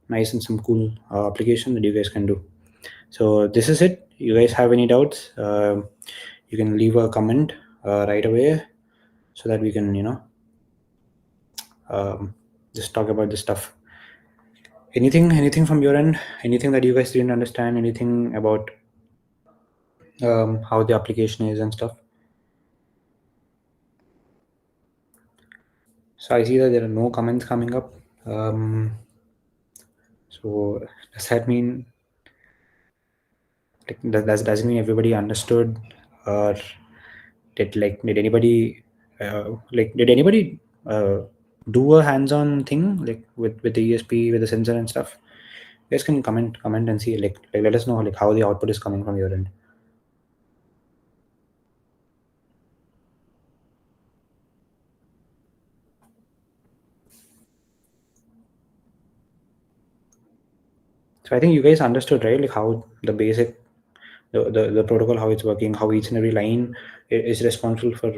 nice and some cool application that you guys can do. So this is it. You guys have any doubts? You can leave a comment right away so that we can um, just talk about this stuff. Anything from your end? Anything that you guys didn't understand? Anything about how the application is and stuff? So I see that there are no comments coming up. So does that mean like, does it mean everybody understood, or did anybody did anybody uh, do a hands-on thing like with the ESP with the sensor and stuff? You guys can comment and see like let us know like how the output is coming from your end. So I think you guys understood, right? Like how the basic, the protocol, how it's working, how each and every line is responsible for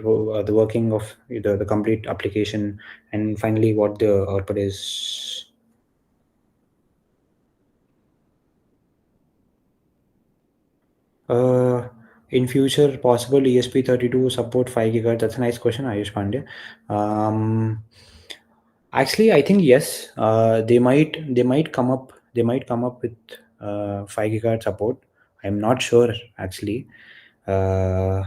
the working of the complete application, and finally what the output is. Uh, in future, possible ESP32 support 5 gigahertz. That's a nice question, Ayush Pandey. Um, Actually, I think yes. They might come up with 5 gigahertz support. I'm not sure actually. Uh,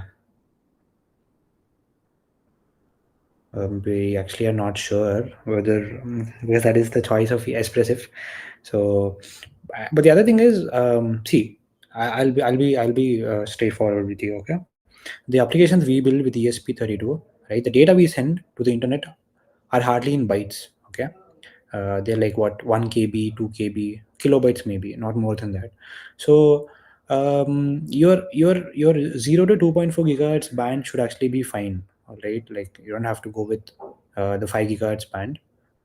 we actually are not sure whether because that is the choice of Espressif. So, but the other thing is, see, I'll be straightforward with you. Okay, the applications we build with ESP32, right? The data we send to the internet are hardly in bytes. Okay, they're like what 1 KB, 2 KB, kilobytes maybe, not more than that. So your 0 to 2.4 gigahertz band should actually be fine. All right, like you don't have to go with the 5 gigahertz band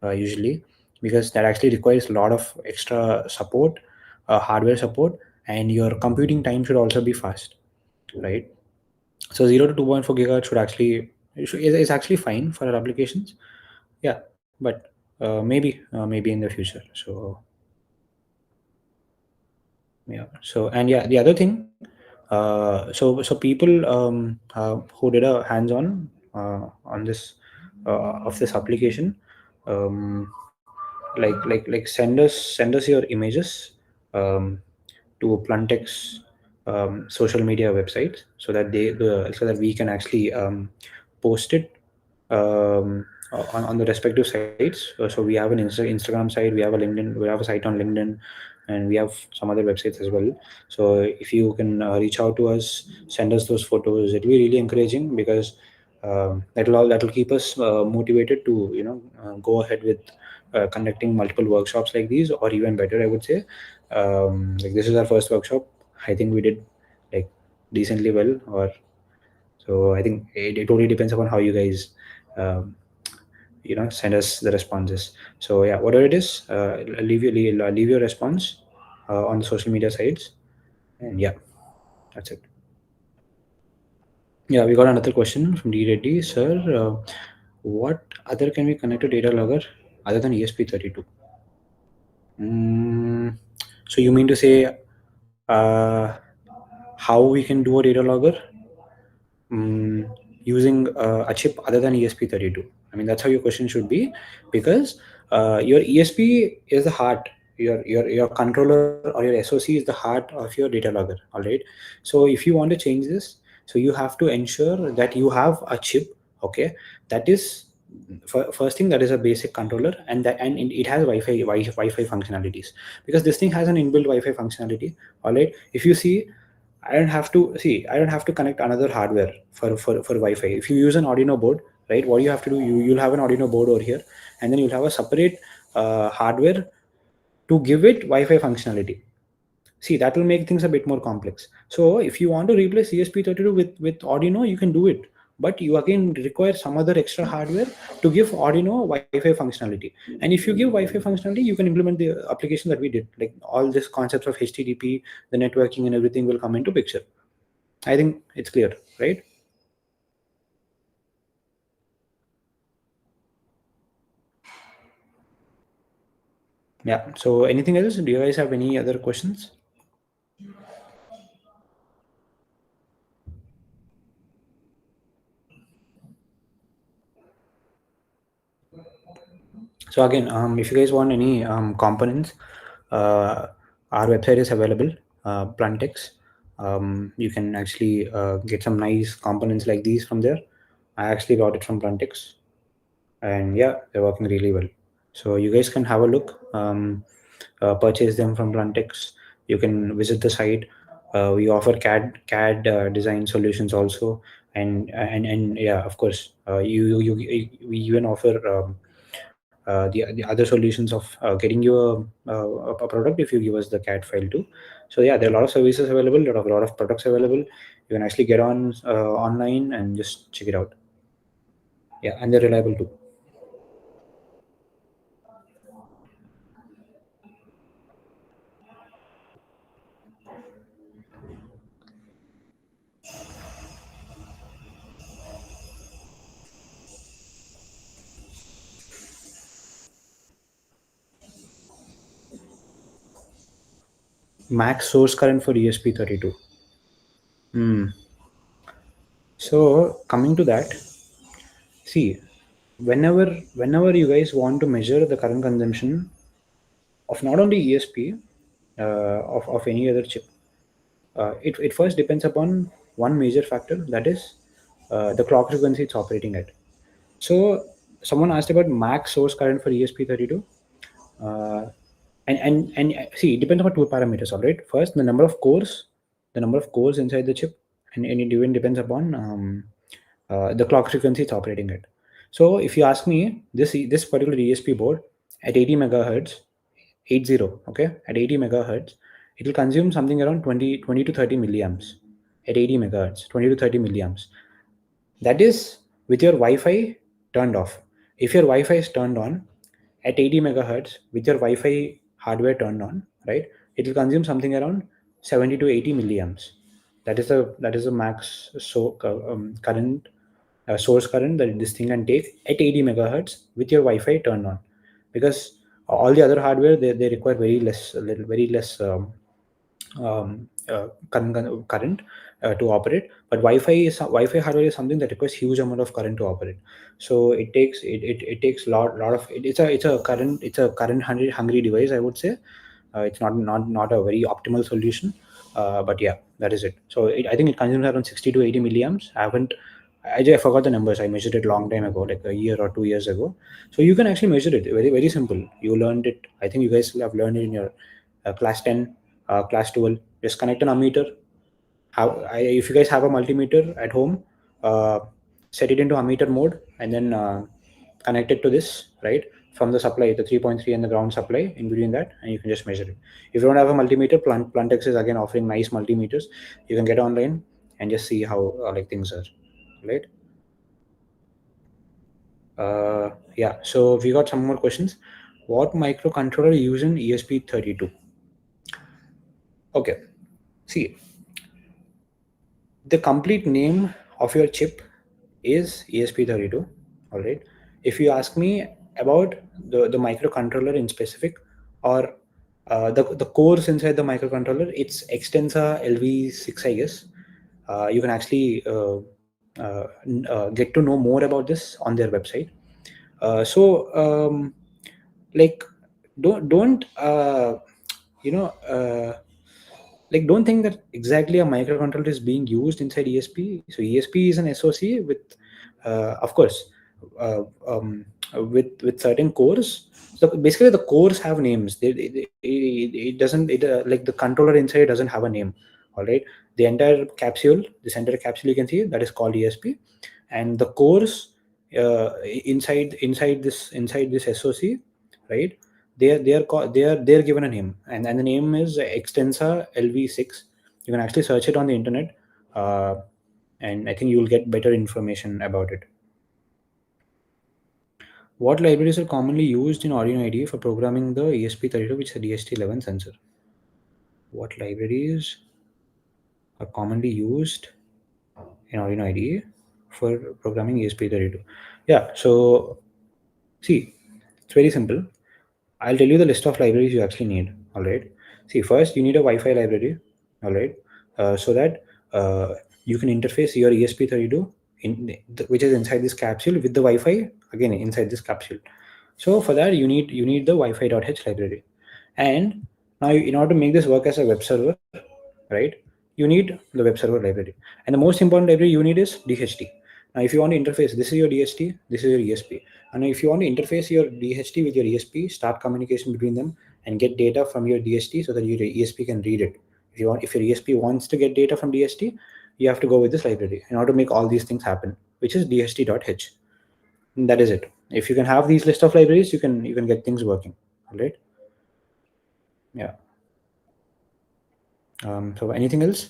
usually, because that actually requires a lot of extra support, hardware support, and your computing time should also be fast, right? So 0 to 2.4 gigahertz should actually is actually fine for our applications. Yeah, but maybe in the future. So yeah. So and yeah, the other thing. So people who did a hands-on on this of this application, um, like send us your images um, to PLUNTX social media websites so that so that we can actually post it on the respective sites. So we have an Instagram site, we have a LinkedIn, we have a site on LinkedIn, and we have some other websites as well. So if you can reach out to us, send us those photos. It'll be really encouraging because that'll keep us motivated to go ahead with conducting multiple workshops like these, or even better, I would say. Like this is our first workshop. I think we did like decently well, or so I think it totally depends upon how you guys um, send us the responses. So yeah, whatever it is, leave your response on the social media sites, and yeah, that's it. Yeah, we got another question from D Reddy, sir. What other can we connect to data logger other than ESP32? Mm, so you mean to say uh, how we can do a data logger using a chip other than ESP32? I mean, that's how your question should be, because your ESP is the heart. your controller or your SOC is the heart of your data logger. All right. So if you want to change this, so you have to ensure that you have a chip. Okay, that is first thing, that is a basic controller, and it has Wi-Fi functionalities, because this thing has an inbuilt Wi-Fi functionality. All right. If you see, I don't have to connect another hardware for Wi-Fi. If you use an Arduino board, right, what you have to do, you'll have an Arduino board over here, and then you'll have a separate hardware to give it Wi-Fi functionality. See, that will make things a bit more complex. So if you want to replace ESP32 with Arduino, you can do it. But you again require some other extra hardware to give Arduino Wi-Fi functionality. And if you give Wi-Fi functionality, you can implement the application that we did. Like all this concepts of HTTP, the networking and everything will come into picture. I think it's clear, right? Yeah. So anything else? Do you guys have any other questions? So again, if you guys want any components, our website is available, PLUNTX. You can actually get some nice components like these from there. I actually got it from PLUNTX, and yeah, they're working really well. So you guys can have a look, purchase them from PLUNTX. You can visit the site. We offer CAD design solutions also, and yeah, of course, we even offer the other solutions of getting you a product if you give us the CAD file too. So yeah, there are a lot of services available, lot of products available. You can actually get on online and just check it out. Yeah, and they're reliable too. Max source current for ESP32. Hmm. So coming to that, see, whenever you guys want to measure the current consumption of not only ESP, of any other chip, it first depends upon one major factor, that is the clock frequency it's operating at. So someone asked about max source current for ESP32. Uh, and see, it depends on two parameters. All right. First, the number of cores inside the chip, and it even depends upon the clock frequency it's operating at. So if you ask me, this particular ESP board at 80 megahertz, 80, okay, at 80 megahertz, it will consume something around 20 to 30 milliamps at 80 megahertz, 20 to 30 milliamps. That is with your Wi-Fi turned off. If your Wi-Fi is turned on at 80 megahertz with your Wi-Fi hardware turned on, right, it will consume something around 70 to 80 milliamps. That is the max current, source current that this thing can take at 80 megahertz with your Wi-Fi turned on, because all the other hardware, they require very less current to operate. But Wi-Fi hardware is something that requires huge amount of current to operate. So it takes lot of it's a current hungry device, I would say. It's not a very optimal solution, but yeah, that is it. So I think it consumes around 60 to 80 milliamps. I forgot the numbers. I measured it long time ago, like a year or 2 years ago. So you can actually measure it. Very simple. You learned it. I think you guys have learned it in your class 10, class 12. Just connect an ammeter. If you guys have a multimeter at home, uh, set it into ammeter mode, and then connect it to this, right, from the supply, the 3.3 and the ground supply in between that, and you can just measure it. If you don't have a multimeter, PLUNTX is again offering nice multimeters. You can get online and just see how like things are, right? Yeah, so we got some more questions. What microcontroller using ESP32? Okay, see, the complete name of your chip is ESP32. All right. If you ask me about the microcontroller in specific, or the cores inside the microcontroller, it's Extensa LV6, I guess. You can actually get to know more about this on their website. So, like, don't you know like don't think that exactly a microcontroller is being used inside ESP. So ESP is an SOC with of course uh, um, with certain cores. So basically the cores have names. It doesn't like the controller inside doesn't have a name. All right, the entire capsule, this entire capsule you can see, that is called ESP, and the cores inside this SOC, right? They're given a name, and the name is Extensa LV6. You can actually search it on the internet, uh, and I think you will get better information about it. What libraries are commonly used in Arduino IDE for programming the ESP32, which is a DST11 sensor? What libraries are commonly used in Arduino IDE for programming ESP32? Yeah, so see, it's very simple. I'll tell you the list of libraries you actually need. All right. See, first you need a Wi-Fi library. All right, so that you can interface your ESP32 which is inside this capsule with the Wi-Fi again inside this capsule. So for that you need the Wi-Fi.h library, and now in order to make this work as a web server, right? You need the web server library, and the most important library you need is DHT. Now, if you want to interface, this is your DHT, this is your ESP. And if you want to interface your DHT with your ESP, start communication between them and get data from your DHT so that your ESP can read it. If your ESP wants to get data from DHT, you have to go with this library in order to make all these things happen, which is DHT.h. And that is it. If you can have these list of libraries, you can get things working. All right. Yeah. So anything else?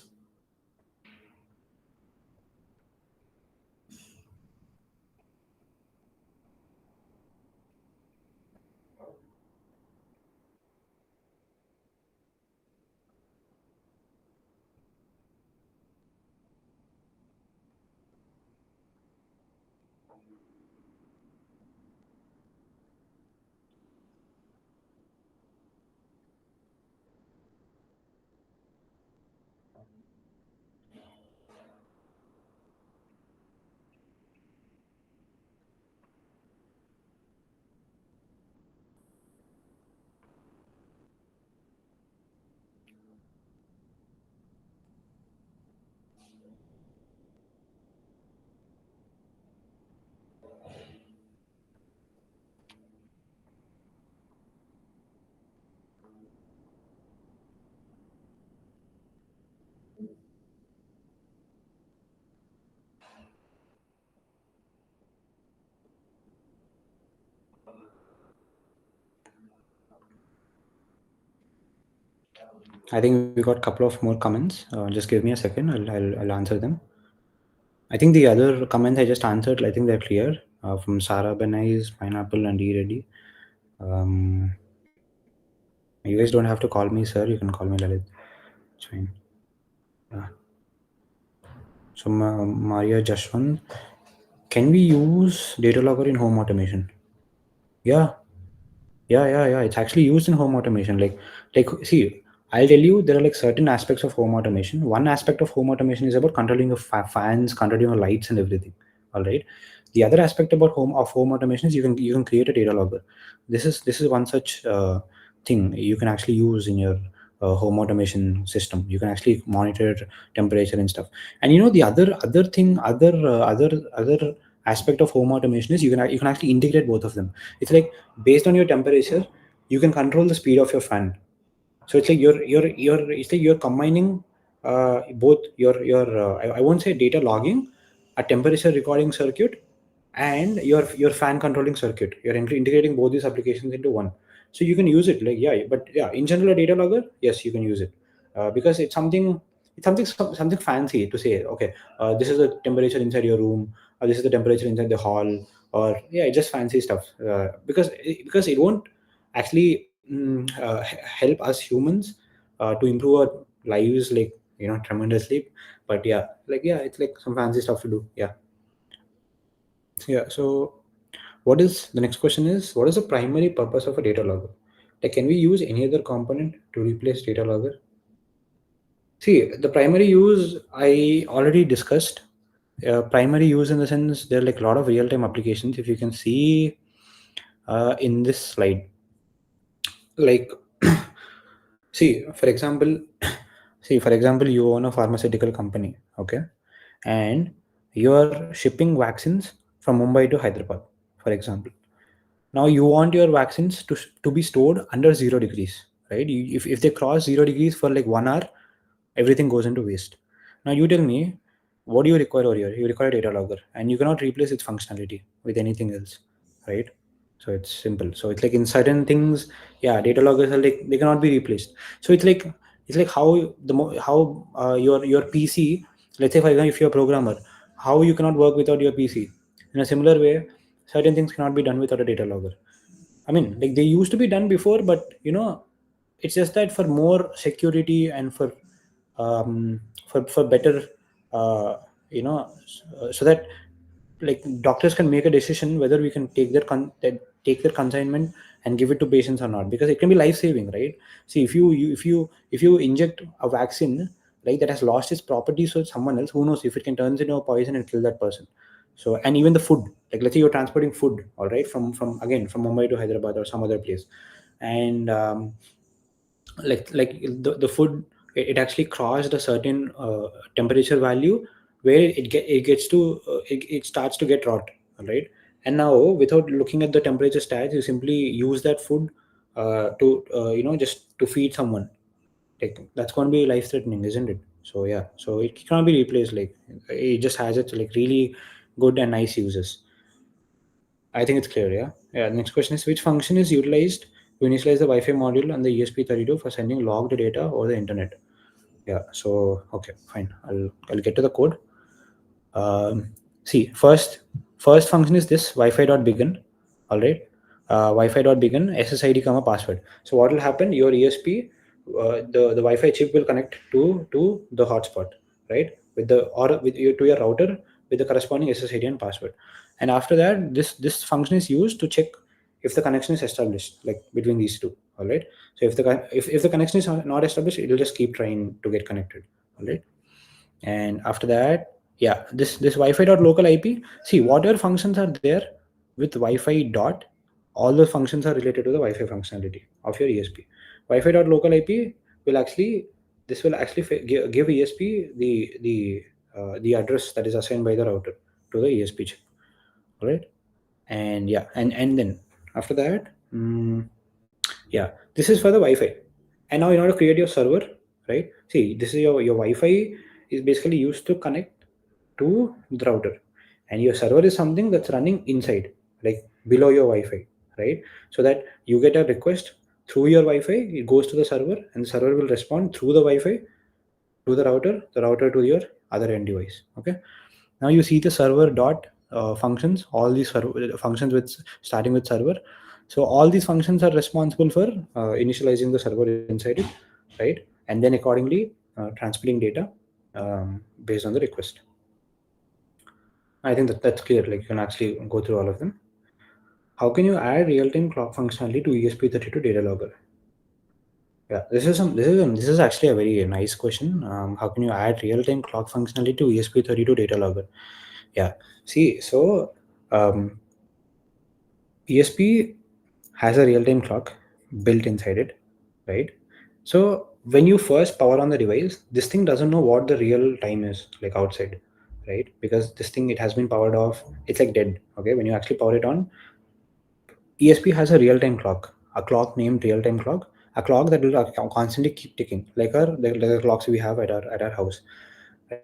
I think we got a couple of more comments. Just give me a second. I'll answer them. I think the other comments I just answered, I think they're clear. From Sarah Benais, Pineapple, and E Ready. You guys don't have to call me sir. You can call me Lalit. It's fine. Yeah. So Maria Jashwant, can we use Datalogger in home automation? Yeah, yeah. It's actually used in home automation. See, I'll tell you, there are like certain aspects of home automation. One aspect of home automation is about controlling your fans, controlling your lights, and everything. All right. The other aspect about home automation is you can create a data logger. This is one such thing you can actually use in your home automation system. You can actually monitor temperature and stuff. And the other thing, other aspect of home automation is you can actually integrate both of them. It's like based on your temperature, you can control the speed of your fan. So it's like you're combining both I won't say data logging, a temperature recording circuit, and your fan controlling circuit. You're integrating both these applications into one. So you can use it, like, yeah, but yeah, in general, a data logger, yes, you can use it, because it's something fancy to say, okay, this is the temperature inside your room, or this is the temperature inside the hall, or yeah, it's just fancy stuff, because it won't actually help us humans to improve our lives, like, tremendously. But yeah, like, yeah, it's like some fancy stuff to do. Yeah. Yeah. So what is the next question is, what is the primary purpose of a data logger? Like, can we use any other component to replace data logger? See, the primary use I already discussed. Primary use in the sense, there are like a lot of real-time applications. If you can see in this slide, like see for example you own a pharmaceutical company, okay, and you're shipping vaccines from Mumbai to Hyderabad, for example. Now you want your vaccines to be stored under 0 degrees, right? If they cross 0 degrees for like 1 hour, everything goes into waste. Now you tell me, what do you require over here? You require a data logger, and you cannot replace its functionality with anything else, right? So it's simple. So it's like in certain things, yeah, data loggers are like they cannot be replaced. So it's like how your PC. Let's say for example, if you're a programmer, how you cannot work without your PC. In a similar way, certain things cannot be done without a data logger. I mean, like they used to be done before, but it's just that for more security and for better, uh, so that like doctors can make a decision whether we can take their consignment and give it to patients or not, because it can be life saving, right? See, if you inject a vaccine like that has lost its properties to someone else, who knows if it can turn into a poison and kill that person. So, and even the food, like let's say you're transporting food, all right, from again from Mumbai to Hyderabad or some other place, and like the food, it actually crossed a certain temperature value where it gets to it starts to get rot, all right. And now without looking at the temperature stats, you simply use that food to just to feed someone. Like that's going to be life threatening, isn't it? So yeah, so it cannot be replaced. Like it just has its like really good and nice uses. I think it's clear. Yeah. Yeah. Next question is, which function is utilized to initialize the Wi-Fi module on the ESP32 for sending logged data over the internet? Yeah. So okay, fine. I'll get to the code. See, first function is this Wi-Fi dot begin. All right. Wi-Fi dot begin SSID comma password. So what will happen? Your ESP, the Wi-Fi chip will connect to the hotspot, right? With the or with you to your router with the corresponding SSID and password. And after that, this function is used to check if the connection is established, like between these two. All right. So if the connection is not established, it will just keep trying to get connected. All right. And after that, yeah, this Wi-Fi dot local IP. See, whatever functions are there with Wi-Fi dot, all the functions are related to the Wi-Fi functionality of your ESP. Wi-Fi dot local IP will actually this will actually give ESP the address that is assigned by the router to the ESP chip. All right. And yeah, and then after that, yeah, this is for the Wi-Fi. And now in order to create your server, right? See, this is your Wi-Fi is basically used to connect to the router, and your server is something that's running inside, like below your Wi-Fi, right? So that you get a request through your Wi-Fi, it goes to the server, and the server will respond through the Wi-Fi to the router to your other end device. Okay. Now you see the server dot functions, all these functions with starting with server. So all these functions are responsible for initializing the server inside it, right? And then accordingly transmitting data based on the request. I think that's clear. Like you can actually go through all of them. How can you add real-time clock functionality to ESP32 data logger? Yeah, this is actually a very nice question. How can you add real-time clock functionality to ESP32 data logger? Yeah, see, so ESP has a real-time clock built inside it, right? So when you first power on the device, this thing doesn't know what the real time is like outside, right? Because this thing, it has been powered off. It's like dead. Okay, when you actually power it on, ESP has a real-time clock, a clock named real-time clock, a clock that will constantly keep ticking, like the clocks we have at our house,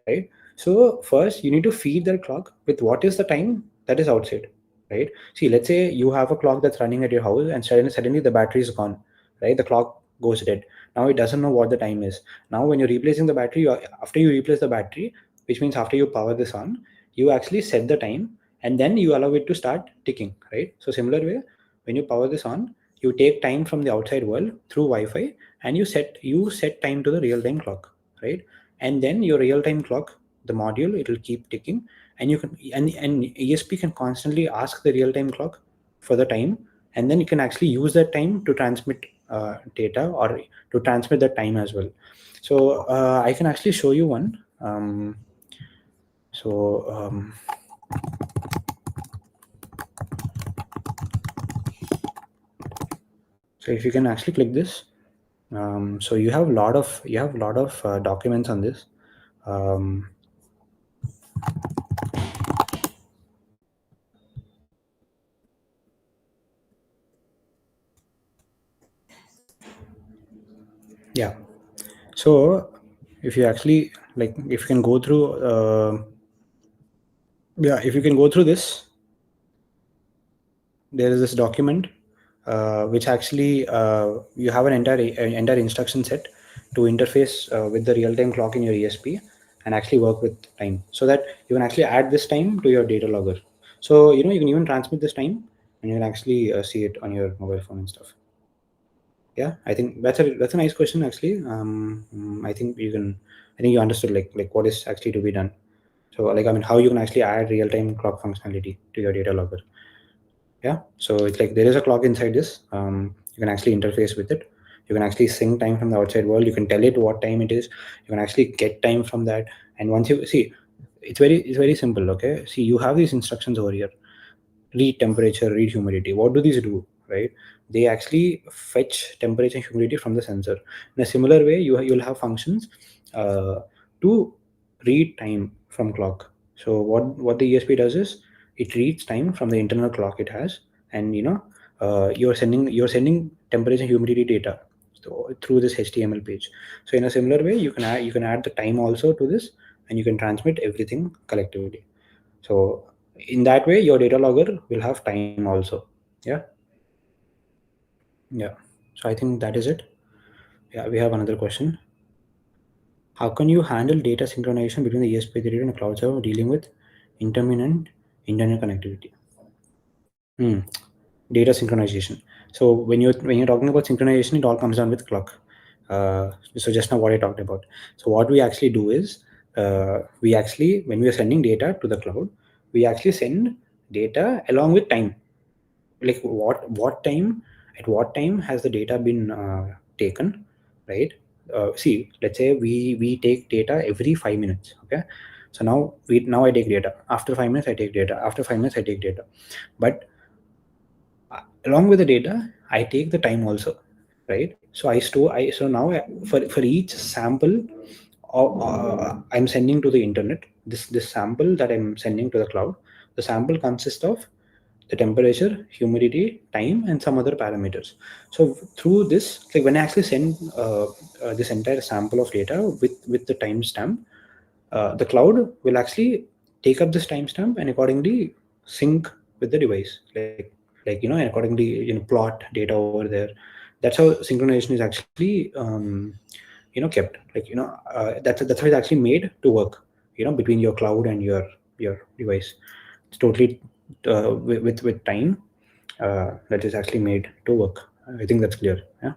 right? So first, you need to feed that clock with what is the time that is outside, right? See, let's say you have a clock that's running at your house, and suddenly the battery is gone, right? The clock goes dead. Now it doesn't know what the time is. Now when you're replacing the battery, after you replace the battery, which means after you power this on, you actually set the time, and then you allow it to start ticking, right? So similar way, when you power this on, you take time from the outside world through Wi-Fi, and you set time to the real-time clock, right? And then your real-time clock, the module, it will keep ticking, and you can and ESP can constantly ask the real-time clock for the time, and then you can actually use that time to transmit data, or to transmit the time as well. So I can actually show you one. So So if you can actually click this, so you have a lot of documents on this. Um, yeah. So if you actually like, if you can go through, yeah, if you can go through this, there is this document which actually you have an entire instruction set to interface with the real-time clock in your ESP and actually work with time, so that you can actually add this time to your data logger. So you can even transmit this time, and you can actually see it on your mobile phone and stuff. Yeah, I think that's a nice question actually. I think you understood like what is actually to be done. So like, I mean, how you can actually add real-time clock functionality to your data logger. Yeah, so it's like there is a clock inside this. You can actually interface with it. You can actually sync time from the outside world. You can tell it what time it is. You can actually get time from that. And once you see, it's very simple. Okay, see, you have these instructions over here: read temperature, read humidity. What do these do, right? They actually fetch temperature and humidity from the sensor. In a similar way, you'll have functions uh, to read time from clock. So what the ESP does is it reads time from the internal clock it has, and you're sending temperature and humidity data so through this HTML page. So in a similar way, you can add the time also to this, and you can transmit everything collectively. So in that way, your data logger will have time also. Yeah, yeah. So I think that is it. Yeah, we have another question. How can you handle data synchronization between the ESP32 and a cloud server dealing with intermittent internet connectivity? Hmm. Data synchronization. So when you're talking about synchronization, it all comes down with clock. So just now what I talked about. So what we actually do is we actually, when we are sending data to the cloud, we actually send data along with time. Like what time has the data been taken, right? See, let's say we take data every 5 minutes. Okay, so now I take data after 5 minutes, I take data after 5 minutes, I take data. But along with the data, I take the time also, right? So I store I so now for each sample I'm sending to the internet, this sample that I'm sending to the cloud, the sample consists of the temperature, humidity, time, and some other parameters. So through this, like when I actually send this entire sample of data with the timestamp, the cloud will actually take up this timestamp and accordingly sync with the device, like and accordingly plot data over there. That's how synchronization is actually kept, that's how it's actually made to work, between your cloud and your device. It's totally with time that is actually made to work. I think that's clear. Yeah.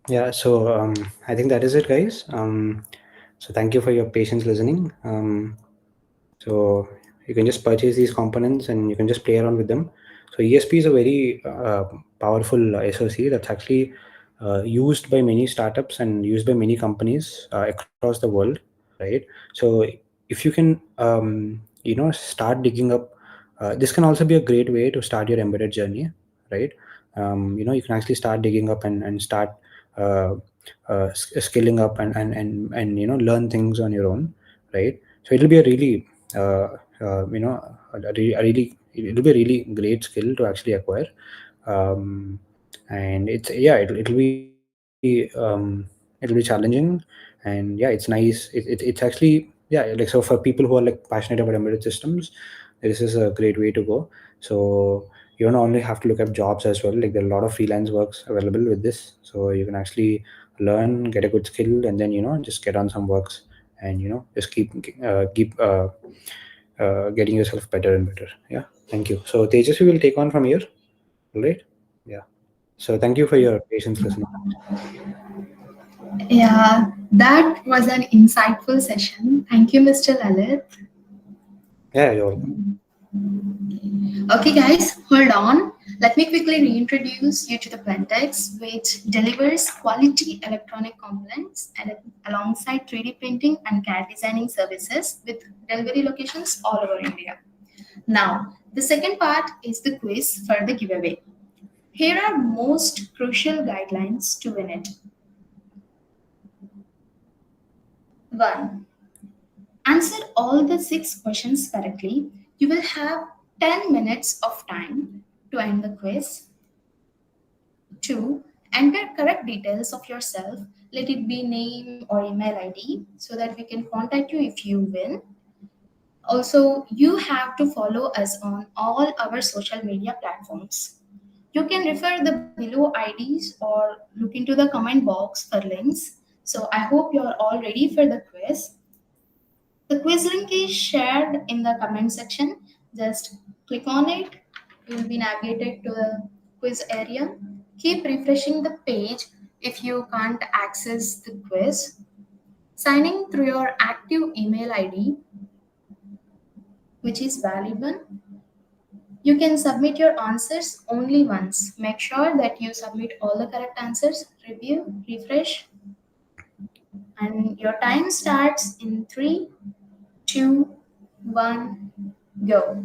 Yeah, so I think that is it, guys. So thank you for your patience listening. So you can just purchase these components and you can just play around with them. So ESP is a very powerful SOC that's actually used by many startups and used by many companies across the world, right? So if you can, start digging up, this can also be a great way to start your embedded journey, right? You can actually start digging up and start uh, scaling up and learn things on your own, right? So it'll be a really it'll be a really great skill to actually acquire. um, and it'll be challenging, and yeah, it's nice. It's actually, yeah, like, so for people who are like passionate about embedded systems, this is a great way to go. So you don't only have to look at jobs as well, like there are a lot of freelance works available with this, so you can actually learn, get a good skill, and then just get on some works, and just keep getting yourself better and better. Yeah. Thank you. So Tejasvi will take on from here. All right. Yeah. So thank you for your patience listening. Yeah, that was an insightful session. Thank you, Mr. Lalit. Yeah, you're welcome. Okay, guys, hold on. Let me quickly reintroduce you to the PLUNTX, which delivers quality electronic components and alongside 3D printing and CAD designing services with delivery locations all over India. Now, the second part is the quiz for the giveaway. Here are most crucial guidelines to win it. 1. Answer all the 6 questions correctly. You will have 10 minutes of time to end the quiz. 2. Enter correct details of yourself. Let it be name or email ID so that we can contact you if you win. Also, you have to follow us on all our social media platforms. You can refer the below IDs or look into the comment box for links. So I hope you're all ready for the quiz. The quiz link is shared in the comment section. Just click on it. You will be navigated to the quiz area. Keep refreshing the page if you can't access the quiz. Signing through your active email ID, which is valid one. You can submit your answers only once. Make sure that you submit all the correct answers. Review, refresh, and your time starts in 3, 2, 1, go.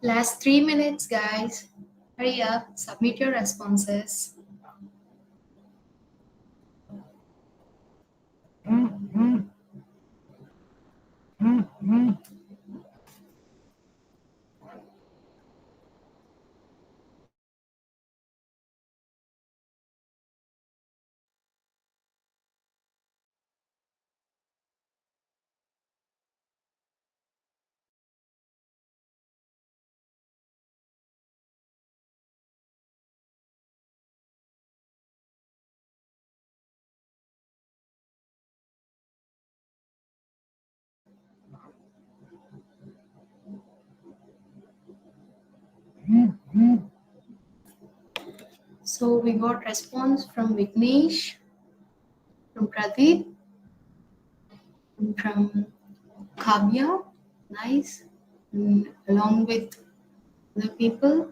Last 3 minutes, guys. Hurry up, submit your responses. So we got response from Vignesh, from Pradeep, and from Kavya. Nice. And along with the people.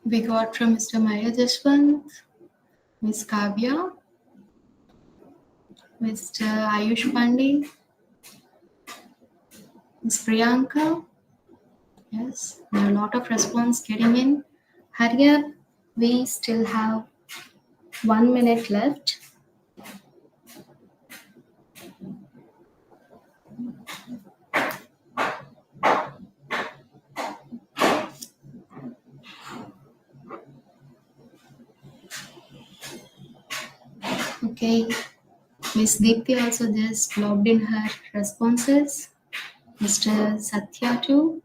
We got from Mr. Maya Jashwant, Ms. Kavya, Mr. Ayush Pandey, Ms. Priyanka. Yes, there are a lot of response getting in. Hurry up, we still have 1 minute left. Okay, Miss Deepthi also just logged in her responses. Mr. Satya too.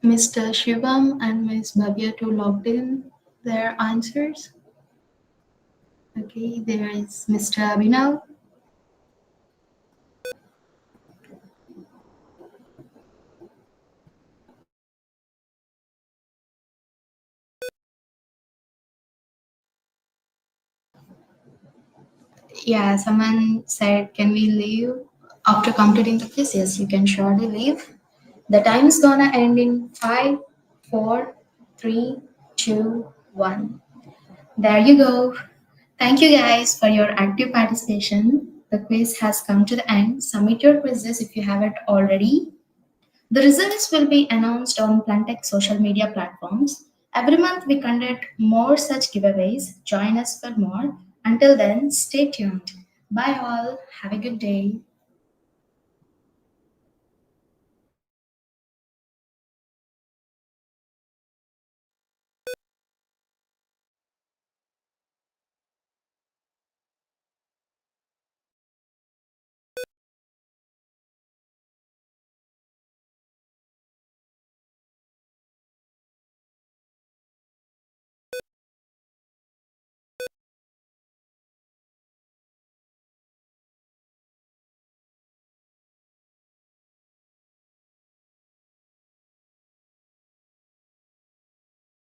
Mr. Shivam and Ms. Bhavya too logged in their answers. Okay, there is Mr. Abhinav. Yeah, someone said, can we leave after completing the quiz? Yes, you can surely leave. The time is gonna end in 5, 4, 3, 2, 1. There you go. Thank you guys for your active participation. The quiz has come to the end. Submit your quizzes if you haven't already. The results will be announced on PLUNTX social media platforms. Every month we conduct more such giveaways. Join us for more. Until then, stay tuned. Bye all. Have a good day.